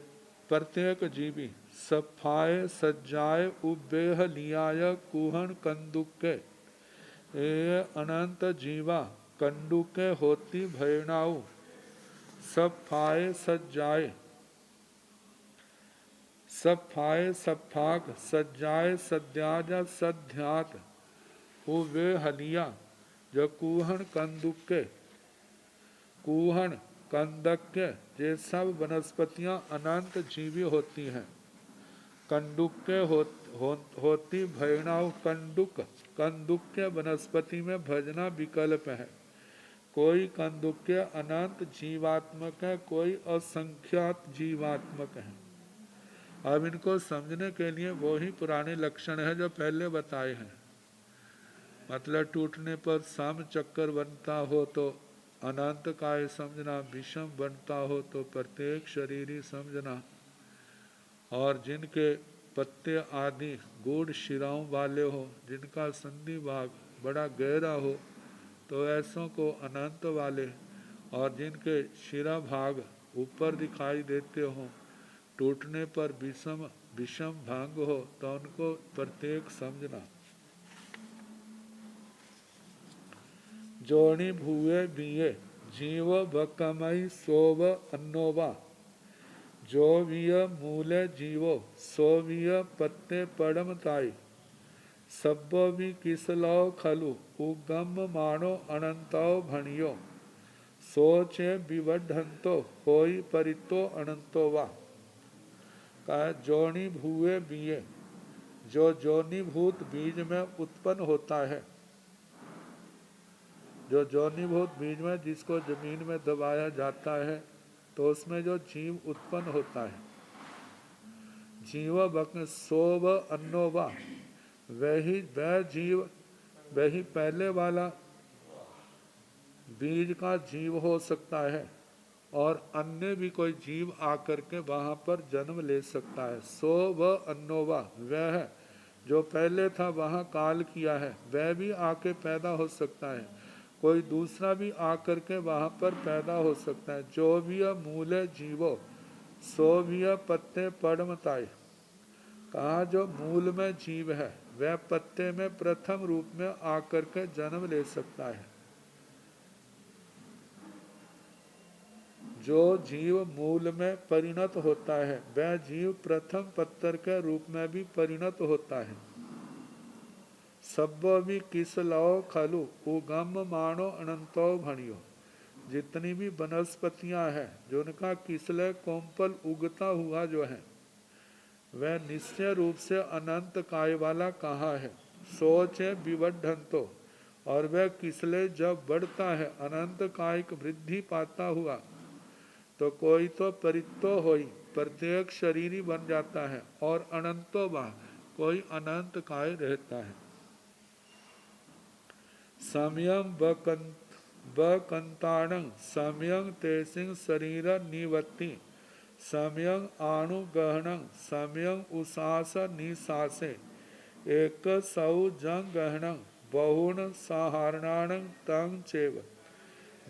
प्रत्येक जीवी। सफाए सज्जाए उबेह लियाय कुहन कंदुके, ये अनंत जीवा कंडुके होती भयनाऊ। सफाए सज्जाए, सफाए सफाक, सज्जाए सद्याजा सध्यात, वे हलिया जो कुहन कंदुके, कुहन कंदक्य, ये सब वनस्पतियां अनंत जीवी होती हैं। कंडुक्य होती भयनाऊ, कंडुक कंदुक्य वनस्पति में भजना विकल्प है। कोई कंदुक्य अनंत जीवात्मक है, कोई असंख्यात जीवात्मक है। अब इनको समझने के लिए वो ही पुराने लक्षण है जो पहले बताए हैं। मतलब टूटने पर सम चक्कर बनता हो तो अनंत काय समझना, विषम बनता हो तो प्रत्येक शरीरी समझना, और जिनके पत्ते आदि गूढ़ शिराओं वाले हो, जिनका संधि भाग बड़ा गहरा हो तो ऐसों को अनंत वाले, और जिनके शिरा भाग ऊपर दिखाई देते हो, टूटने पर विषम भांग हो तो उनको प्रत्येक समझना। जोणी भूए बिये जीव बकमई सोव अन्नोवा, जो विय मूले जीवो सोविय पत्ते पड़म ताई, सब्बो भी किसलो खलु उगम मानो अनंतो भणियो, सोचे विवढ़ंतो होई परितो अनंतो वा। कहा जोनी भूए बिये, जो जोनीभूत बीज में उत्पन्न होता है, जो जोनीभूत बीज में जिसको जमीन में दबाया जाता है तो उसमें जो जीव उत्पन्न होता है, जीव बक सोव अन्नोवा, वही वह जीव, वही पहले वाला बीज का जीव हो सकता है, और अन्य भी कोई जीव आकर के वहाँ पर जन्म ले सकता है। सो व अन्नोवा, वह जो पहले था वहाँ काल किया है, वह भी आके पैदा हो सकता है, कोई दूसरा भी आकर के वहाँ पर पैदा हो सकता है। जो भी मूले जीवो सो भी पत्ते पड़मताए, कहा जो मूल में जीव है वह पत्ते में प्रथम रूप में आकर के जन्म ले सकता है। जो जीव मूल में परिणत होता है वह जीव प्रथम पत्तर के रूप में भी परिणत होता है। सब्बो भी किस लो खलु उगम मानो अनंतो भणियो, जितनी भी वनस्पतियां हैं जो उनका किसले कोम्पल उगता हुआ जो है वह निश्चय रूप से अनंत काय वाला कहा है। सोच है विवढ़ंतो, और वह किसले जब बढ़ता है अनंत कायिक वृद्धि पाता हुआ तो कोई तो परितो होई प्रत्येक शरीरी बन जाता है, और अनंतो बा कोई अनंत काय रहता है। सम्यं बकंताणं सम्यं तेसिंग शरीर निवत्ति, सम्यं आणु गहणं सम्यं उसास निसासे, एक सौ जंग गहणं बहुण साहारणाणं तंग चेव,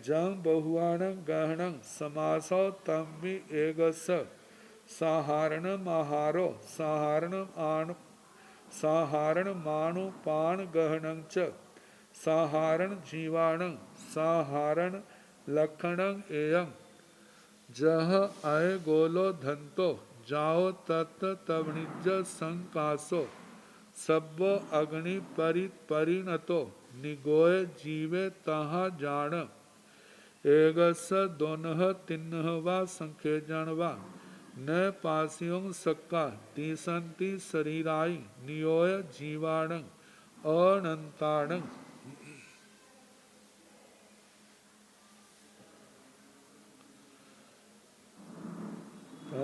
जंग बहुआणं गहणं समासो तम्बि एगस, साहारण आहारो साहारण माणु पान गहणं च, साहारण जीवाणं साहारण लक्षणं एयं, जह अय गोलो धंतो जाओ तत् तवनिज संकासो सब अग्नि परिणतो निगोय जीवे तहा जान एगस दोनह तिन्ह वा संखे जनवा न पास्यों सक्का तीसंती शरीराई नियोय जीवाण अनंताण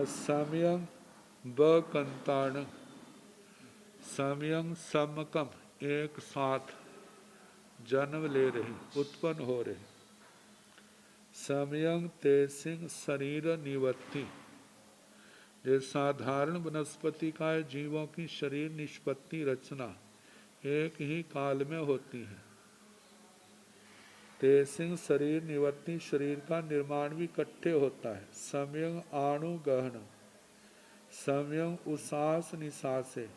सम्यं बकंताण सम्यं समकम एक साथ जन्म ले रही उत्पन्न हो रहे सम्यं तेसिंग शरीर निवत्ति जो साधारण वनस्पति का जीवों की शरीर निष्पत्ति रचना एक ही काल में होती है। तेसिंग शरीर निवत्ति शरीर का निर्माण भी इकट्ठे होता है। सम्यंग आणु गहन सम्यंग उसास निशासे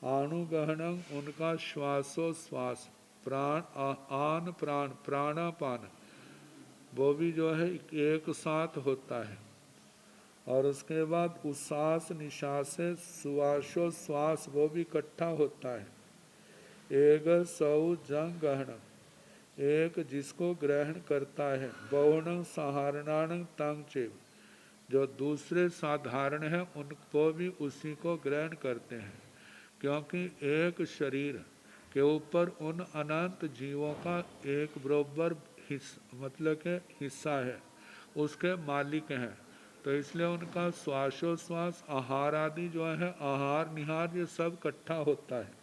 आणु गहनम उनका श्वासोश्वास प्राण आन प्राण प्राणापान वो भी जो है एक साथ होता है। और उसके बाद उसास निशासे श्वासोश्वास वो भी इकट्ठा होता है। एक सौ जंग गहन एक जिसको ग्रहण करता है। बहुण सहारणाण तंग चेव जो दूसरे साधारण है उनको भी उसी को ग्रहण करते हैं, क्योंकि एक शरीर के ऊपर उन अनंत जीवों का एक बराबर मतलब के हिस्सा है, उसके मालिक हैं। तो इसलिए उनका श्वासोश्वास आहार आदि जो है आहार निहार ये सब इकट्ठा होता है।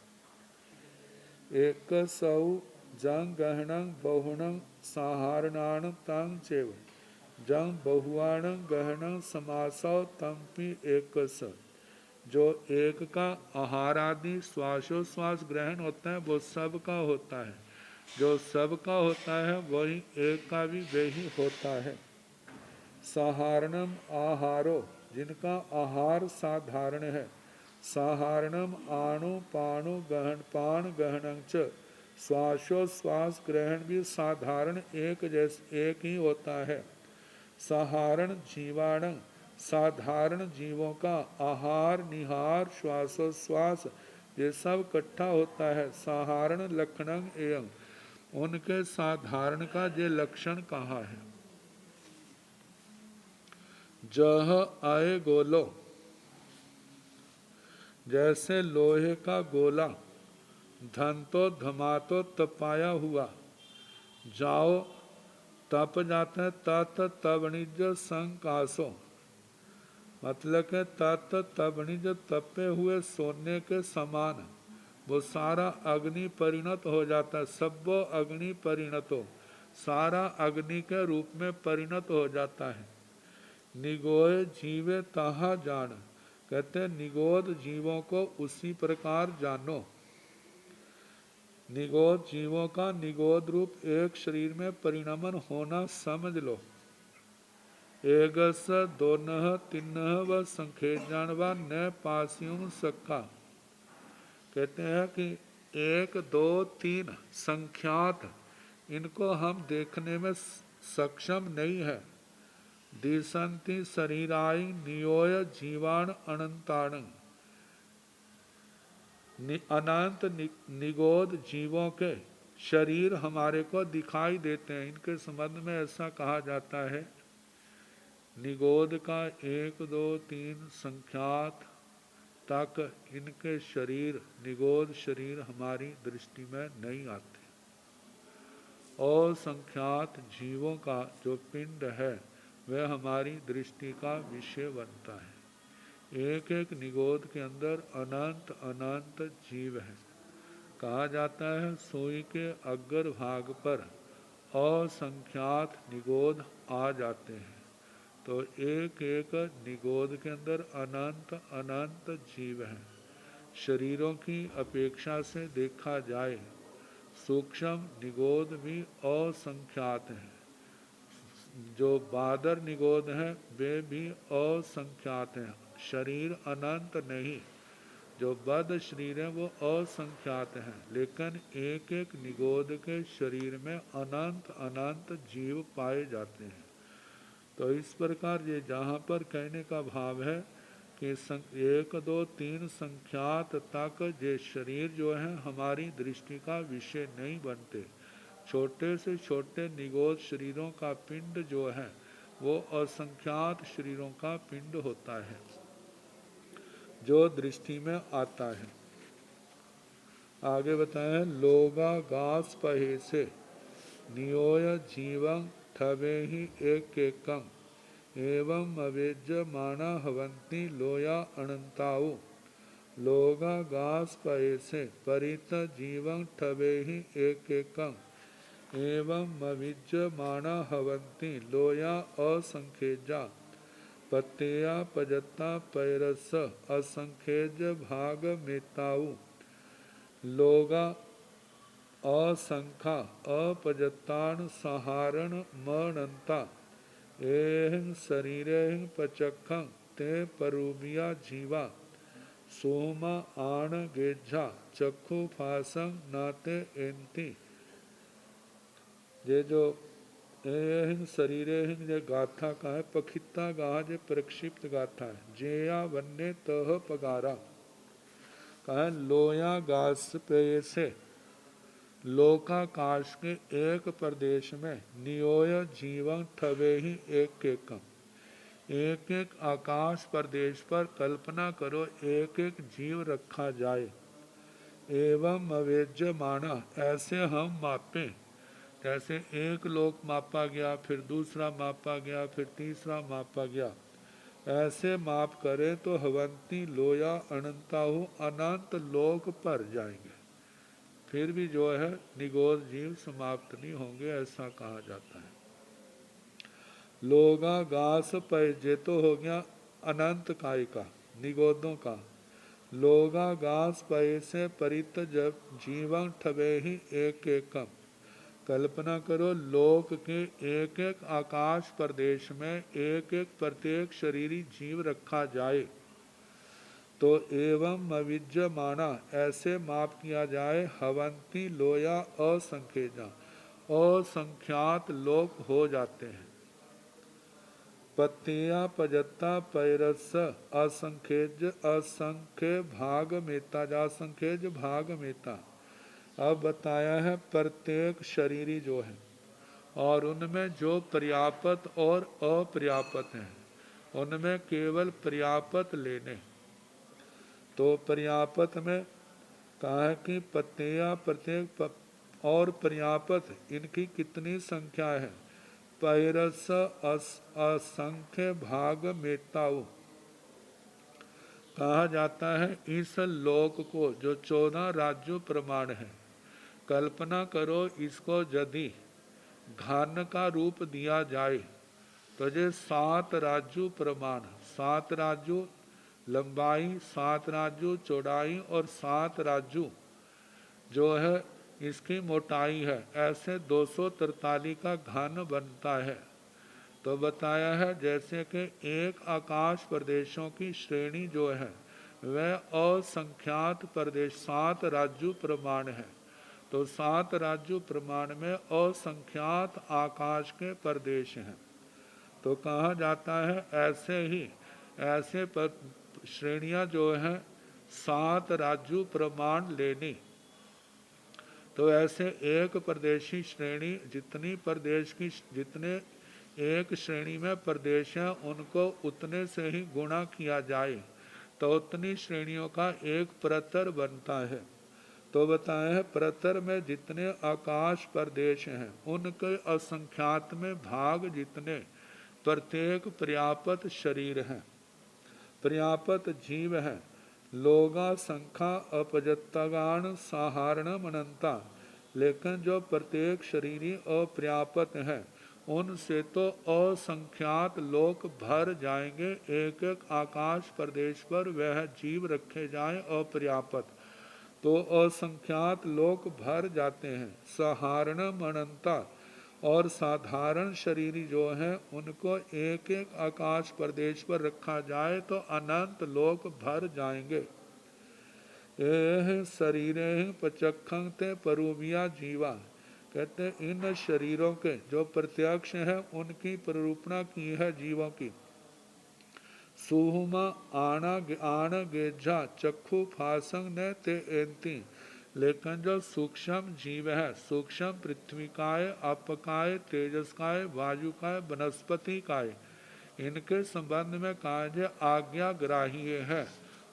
एक सौ जंग गहनं बहुणं साहारणाण तंग चेव जंग बहुआण गहनं समासौ तंपि एकस जो एक का आहार आदि श्वासोश्वास ग्रहण होता है वो सब का होता है। जो सब का होता है वही एक का भी वही होता है। साहारणम आहारो जिनका आहार साधारण है। साहारणम आणु पाणु गहन पान गहनं च श्वासोश्वास ग्रहण भी साधारण एक ही होता है। साधारण जीवाण साधारण जीवों का आहार निहार श्वासोश्वास ये सब इकट्ठा होता है। साधारण लक्षण एवं उनके साधारण का ये लक्षण कहा है। जह आए गोलो जैसे लोहे का गोला धन धमातो तपाया हुआ जाओ तप जाते हैं तत् तवनिज संकासो मतलब के तत् तवनिज तपे हुए सोने के समान वो सारा अग्नि परिणत हो जाता है। सब अग्नि परिणतो सारा अग्नि के रूप में परिणत हो जाता है। निगोय जीवे ताहा जान कहते निगोद जीवों को उसी प्रकार जानो। निगोद जीवों का निगोद रूप एक शरीर में परिणमन होना समझ लो। एगस दोनह तिन्ह व संखेजन व न पास्युं सक्का कहते हैं कि एक दो तीन संख्यात इनको हम देखने में सक्षम नहीं है। दिशंति शरीराई नियोय जीवाण अनंताण अनंत निगोद जीवों के शरीर हमारे को दिखाई देते हैं। इनके संबंध में ऐसा कहा जाता है निगोद का एक दो तीन संख्यात तक इनके शरीर निगोद शरीर हमारी दृष्टि में नहीं आते। और संख्यात जीवों का जो पिंड है वह हमारी दृष्टि का विषय बनता है। एक एक निगोद के अंदर अनंत अनंत जीव है। कहा जाता है सोई के अग्र भाग पर असंख्यात निगोद आ जाते हैं। तो एक एक निगोद के अंदर अनंत अनंत जीव हैं। शरीरों की अपेक्षा से देखा जाए सूक्ष्म निगोद भी असंख्यात हैं। जो बादर निगोद हैं वे भी असंख्यात हैं। शरीर अनंत नहीं, जो बद्ध शरीर है वो असंख्यात हैं, लेकिन एक एक निगोद के शरीर में अनंत अनंत जीव पाए जाते हैं। तो इस प्रकार ये जहाँ पर कहने का भाव है कि 1 2 3 संख्यात तक ये शरीर जो है हमारी दृष्टि का विषय नहीं बनते। छोटे से छोटे निगोद शरीरों का पिंड जो है वो असंख्यात शरीरों का पिंड होता है जो दृष्टि में आता है। आगे बताएं, लोगा गास पहे से नियोय जीवं ठवे ही एक एकम एवं अवेज्य माना हवंती लोया अनंताऊ। लोगा गास पहे से परित जीवं ठवे ही एक एकम एवं अविज्य माना हवंती लोया असंख्येजा पत्तेया पजता पैरस असंख्येज भाग मेताऊ। लोगा असंखा अपजतान सहारण मनंता एहिं शरीरेहिं पचखं ते परूबिया जीवा सोमा आण गेझा चक्षु फासं नाते एंती। ये जो एहिं शरीरेहिं ये गाथा का है, पखिता गाह जे प्रक्षिप्त गाथा है। जेया वन्य तह पगारा का है, लोया गास पे से लोकाकाश के एक प्रदेश में नियोय जीवन ठवे ही एक एकम, एक एक आकाश प्रदेश पर कल्पना करो एक एक जीव रखा जाए। एवं अवेज्य माना ऐसे हम मापें, जैसे एक लोक मापा गया, फिर दूसरा मापा गया, फिर तीसरा मापा गया, ऐसे माप करे तो हवंती लोया अनंता हो अनंत लोक पर जाएंगे, फिर भी जो है निगोद जीव समाप्त नहीं होंगे, ऐसा कहा जाता है। लोगा गास पैजे तो हो गया अनंत काय का, निगोदों का। लोगा गास पय से परित जब जीवन ठवे ही एक एकम, कल्पना करो लोक के एक एक आकाश प्रदेश में एक एक प्रत्येक शरीरी जीव रखा जाए तो एवं अविज्य माना ऐसे माप किया जाए हवंती लोया असंख्येजा, असंख्यात लोक हो जाते हैं। पत्तिया पजत्ता पैरस असंख्येज असंख्य भाग मेता, जा संख्येज भाग मेता। अब बताया है प्रत्येक शरीरी जो है और उनमें जो पर्याप्त और अपर्याप्त हैं, उनमें केवल पर्याप्त लेने। तो पर्याप्त में कहा है कि पत्तियां प्रत्येक और पर्याप्त इनकी कितनी संख्या है, पैरस असंख्य भाग मेताऊ। कहा जाता है इस लोक को जो 14 राज्यों प्रमाण है, कल्पना करो इसको यदि घन का रूप दिया जाए तो ये 7 राज्यों प्रमाण, 7 राज्यों लंबाई, 7 राज्यों चौड़ाई और 7 राज्यों जो है इसकी मोटाई है, ऐसे 243 का घन बनता है। तो बताया है जैसे कि एक आकाश प्रदेशों की श्रेणी जो है वह असंख्यात प्रदेश 7 राज्यों प्रमाण है, तो 7 राज्यों प्रमाण में असंख्यात आकाश के प्रदेश हैं। तो कहा जाता है ऐसे ही ऐसे पर श्रेणियां जो हैं 7 राज्यों प्रमाण लेनी। तो ऐसे एक प्रदेशी श्रेणी जितनी प्रदेश की जितने एक श्रेणी में प्रदेश हैं उनको उतने से ही गुणा किया जाए तो उतनी श्रेणियों का एक प्रतर बनता है। तो बताए हैं प्रतर में जितने आकाश प्रदेश हैं उनके असंख्यात में भाग जितने प्रत्येक पर्याप्त शरीर हैं, पर्याप्त जीव हैं। लोगा संख्या अपजत्तगान साहारण मनंता, लेकिन जो प्रत्येक शरीरी अपर्याप्त हैं उनसे तो असंख्यात लोक भर जाएंगे, एक एक आकाश प्रदेश पर वह जीव रखे जाएं अपर्याप्त तो असंख्यात लोक भर जाते हैं। सहारण मनंता और साधारण शरीरी जो हैं उनको एक एक आकाश प्रदेश पर रखा जाए तो अनंत लोक भर जाएंगे। एह शरीरे पचखं ते परूबिया जीवा, कहते इन शरीरों के जो प्रत्यक्ष हैं उनकी प्ररूपणा की है जीवों की। सुहुमा आण गेझा चक्षु फासंग न ते एंती। लेकिन जो सूक्ष्म जीव है, सूक्ष्म पृथ्वीकाय, अपकाय, तेजसकाय, वायुकाय, वनस्पति काय, इनके संबंध में कार्य आज्ञाग्राह्य है।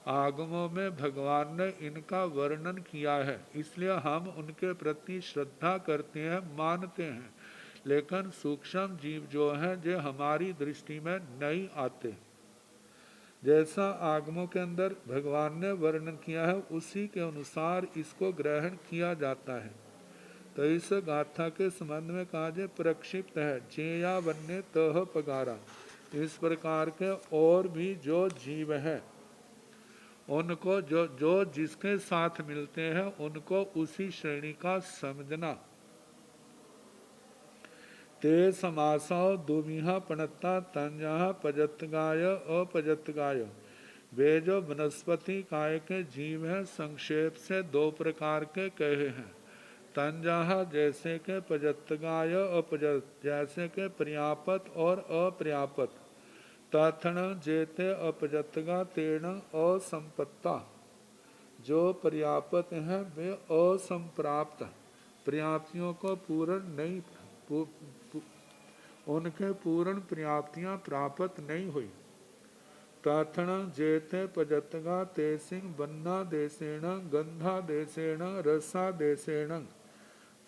आगमों में भगवान ने इनका वर्णन किया है, इसलिए हम उनके प्रति श्रद्धा करते हैं, मानते हैं। लेकिन सूक्ष्म जीव जो हैं, जो हमारी दृष्टि में नहीं आते। जैसा आगमों के अंदर भगवान ने वर्णन किया है, उसी के अनुसार इसको ग्रहण किया जाता है। तो इस गाथा के संबंध में कहा जाए प्रक्षिप्त है, जेया वन्य तह पगारा। इस प्रकार के और भी जो जीव हैं, उनको जो जिसके साथ मिलते हैं, उनको उसी श्रेणी का समझना। ते समासौ दुमिहा पणत्ता तंजहा पजतगाय अपजतगाय। वे जो वनस्पति काय के जीव हैं, संक्षेप से दो प्रकार के कहे हैं। तंजहा जैसे के पजतगाय अपजत, जैसे के पर्यापत और अपर्यापत। तथण जेते अपजतगा तेण असंपत्ता। जो पर्यापत हैं वे असंप्राप्त, पर्याप्तियों को पूर्ण नहीं, उनके पूर्ण पर्याप्तियां प्राप्त नहीं हुई। तथण जेते पजतगा ते सिंह बन्ना देशेण गंधा देशेण रसा देशेण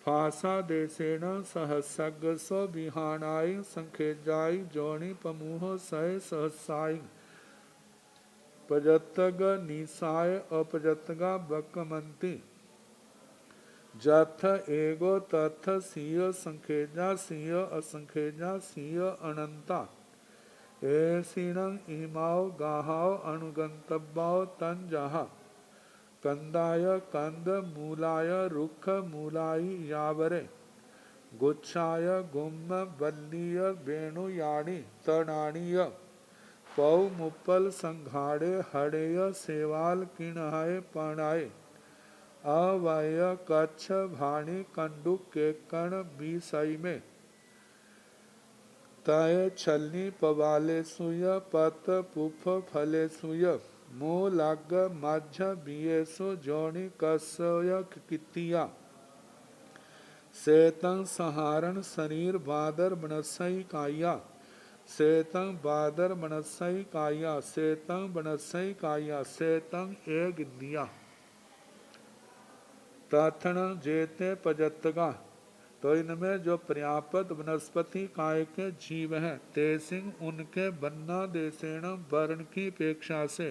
फासा देशेण सहसगसो विहानाय संखेजाई जोनि पमूह सह सहसाई। पजतग निसाय अपजतगा बकमंती। जथ एगो तथ सीय संखेजा सीय असंखेजा सीय अनंता। ऐसीणं इमाओ गाहाओ अनुगंतव्याओ तंजहा। कंदाय कंद मूलाय रुख मूलाई यावरे। गुच्छाय गुम्म बल्लीय वेणुयाणी तणाणीय। पौ मुप्पल संघाड़े हड़ेय सेवाल किणहाय पणाय। अवय कच्छ भाणी कंडुक के कण बीसई में। तय छलनी पवाले सुय पत पुफ फले सुय। मुँह लग मझ बियेसु जोनि कसय कितिया। सेतं सहारण शरीर बादर बनसई काया। सेतं बादर बनसई काया। सेतं बनसई काया। सेतं एक दिया। तथण जेते पजतगा। तो इनमें जो पर्याप्त वनस्पति काय के जीव हैं, तेसिंग उनके बन्ना देशेण वर्ण की अपेक्षा से,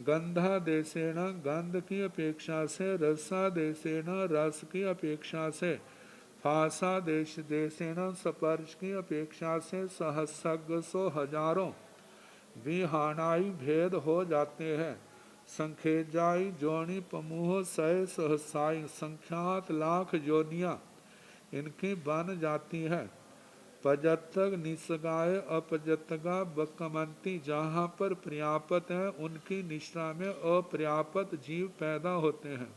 गंधा देशेण गंध की अपेक्षा से, रसा देशेण रस की अपेक्षा से, फासा देशेण स्पर्श की अपेक्षा से, सहस्रसो हजारों विहानाई भेद हो जाते हैं। संखेजाई जोनि पमूह सय सहसाई। संख्यात लाख जोनियां इनकी बन जाती है। पजतग निसगाय अपजतगा बकमंती। जहाँ पर पर्याप्त है, उनकी निष्ठा में अपर्याप्त जीव पैदा होते हैं।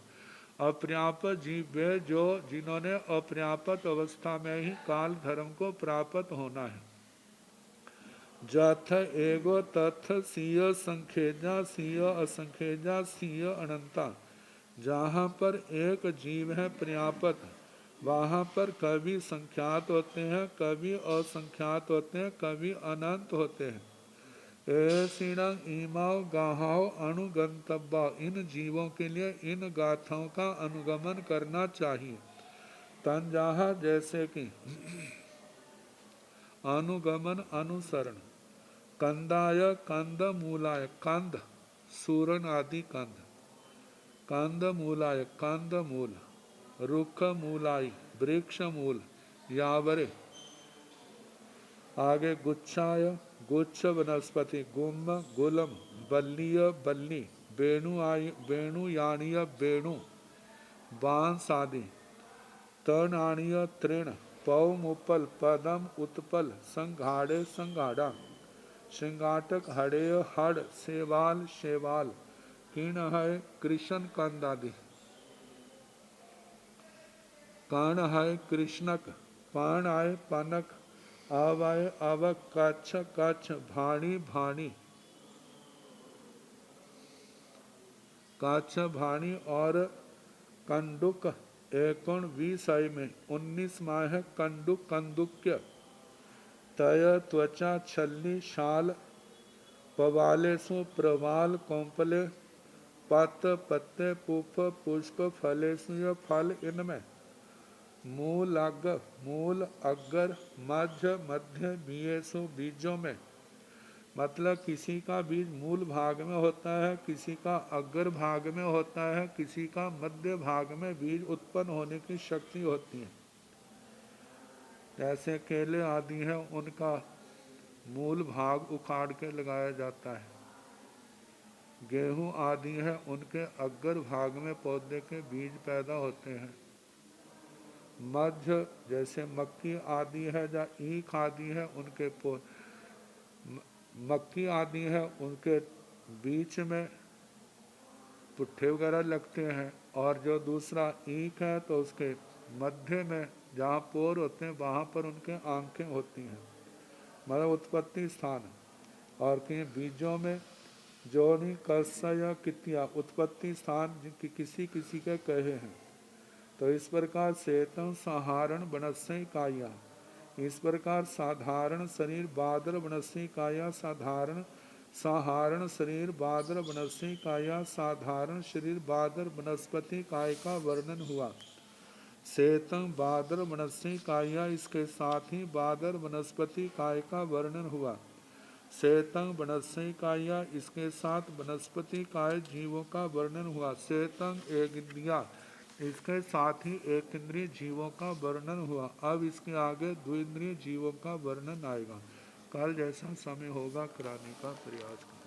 अपर्याप्त जीव वे जो जिन्होंने अपर्याप्त अवस्था में ही काल धर्म को प्राप्त होना है। जथ एगो तथ सीय संखेजा सीय असंखेजा सीय अनंता। जहाँ पर एक जीव है पर्याप्त, वहाँ पर कभी संख्यात होते हैं, कभी असंख्यात होते हैं, कभी अनंत होते हैं। ऐसीणं इमाओ गाहाओ अनुगंतव्या। इन जीवों के लिए इन गाथाओं का अनुगमन करना चाहिए। तंजाहा जैसे कि अनुगमन अनुसरण। कंदाय कंद मूलाय कंद सूरन आदि कंद। कंद मूलाय कंद मूल। रुख मूलाई वृक्ष मूल। यावरे आगे गुच्छाय गुच्छ वनस्पति। गुम्म गुलम बल्लीय बल्ली। वेणुयाणीय वेणु बांस आदि। तृणाणीय तृण। पौ मुप्पल पदम उत्पल। संघाड़े संघाड़ा। श्रृंगाटक हड़ेय हड़। सेवाल शेवाल। किण है कृष्ण कंद आदि। कण है कृष्णक। पाण आय पनक। अवय अवक कच्छ कच्छ भाणी भाणी। काच्छभाणी और कंडुक एकोण 20 में 19 माह है कंडुक कंदुक्य तय त्वचा छलनी शाल पवालेसु प्रवाल कोंपले पत पत्ते पुष्प पुष्प फलेसु फल इनमें मूल अग्र मध्य मध्य बीएसु बीजों में, मतलब किसी का बीज मूल भाग में होता है, किसी का अग्र भाग में होता है, किसी का मध्य भाग में बीज उत्पन्न होने की शक्ति होती है। जैसे केले आदि हैं उनका मूल भाग उखाड़ के लगाया जाता है। गेहूं आदि है उनके अग्र भाग में पौधे के बीज पैदा होते हैं। मध्य जैसे मक्की आदि है या ईख आदि है उनके मक्की आदि है उनके बीच में पुट्ठे वगैरह लगते हैं, और जो दूसरा ईख है तो उसके मध्य में जहाँ पोर होते हैं वहाँ पर उनके आंखें होती हैं, मतलब उत्पत्ति स्थान। और कहीं बीजों में जोनी कस्सा या कितिया उत्पत्ति स्थान जिनकी किसी किसी के कहे हैं। तो इस प्रकार सेतम साधारण बनस्य काया, इस प्रकार साधारण शरीर बादर बनस्य काया, साधारण शरीर बादर बनस्य काया, साधारण शरीर बादर वनस्पति काय का वर्णन हुआ। सेतम बादर बनस्य काया, इसके साथ ही बादर वनस्पति काय का वर्णन हुआ। सेतंग बनस्य काया, इसके साथ वनस्पति काय जीवों का वर्णन हुआ। सेतंग एक इंद्रिया, इसके साथ ही एक इंद्रिय जीवों का वर्णन हुआ। अब इसके आगे द्विंद्रिय जीवों का वर्णन आएगा। कल जैसा समय होगा कराने का प्रयास करें।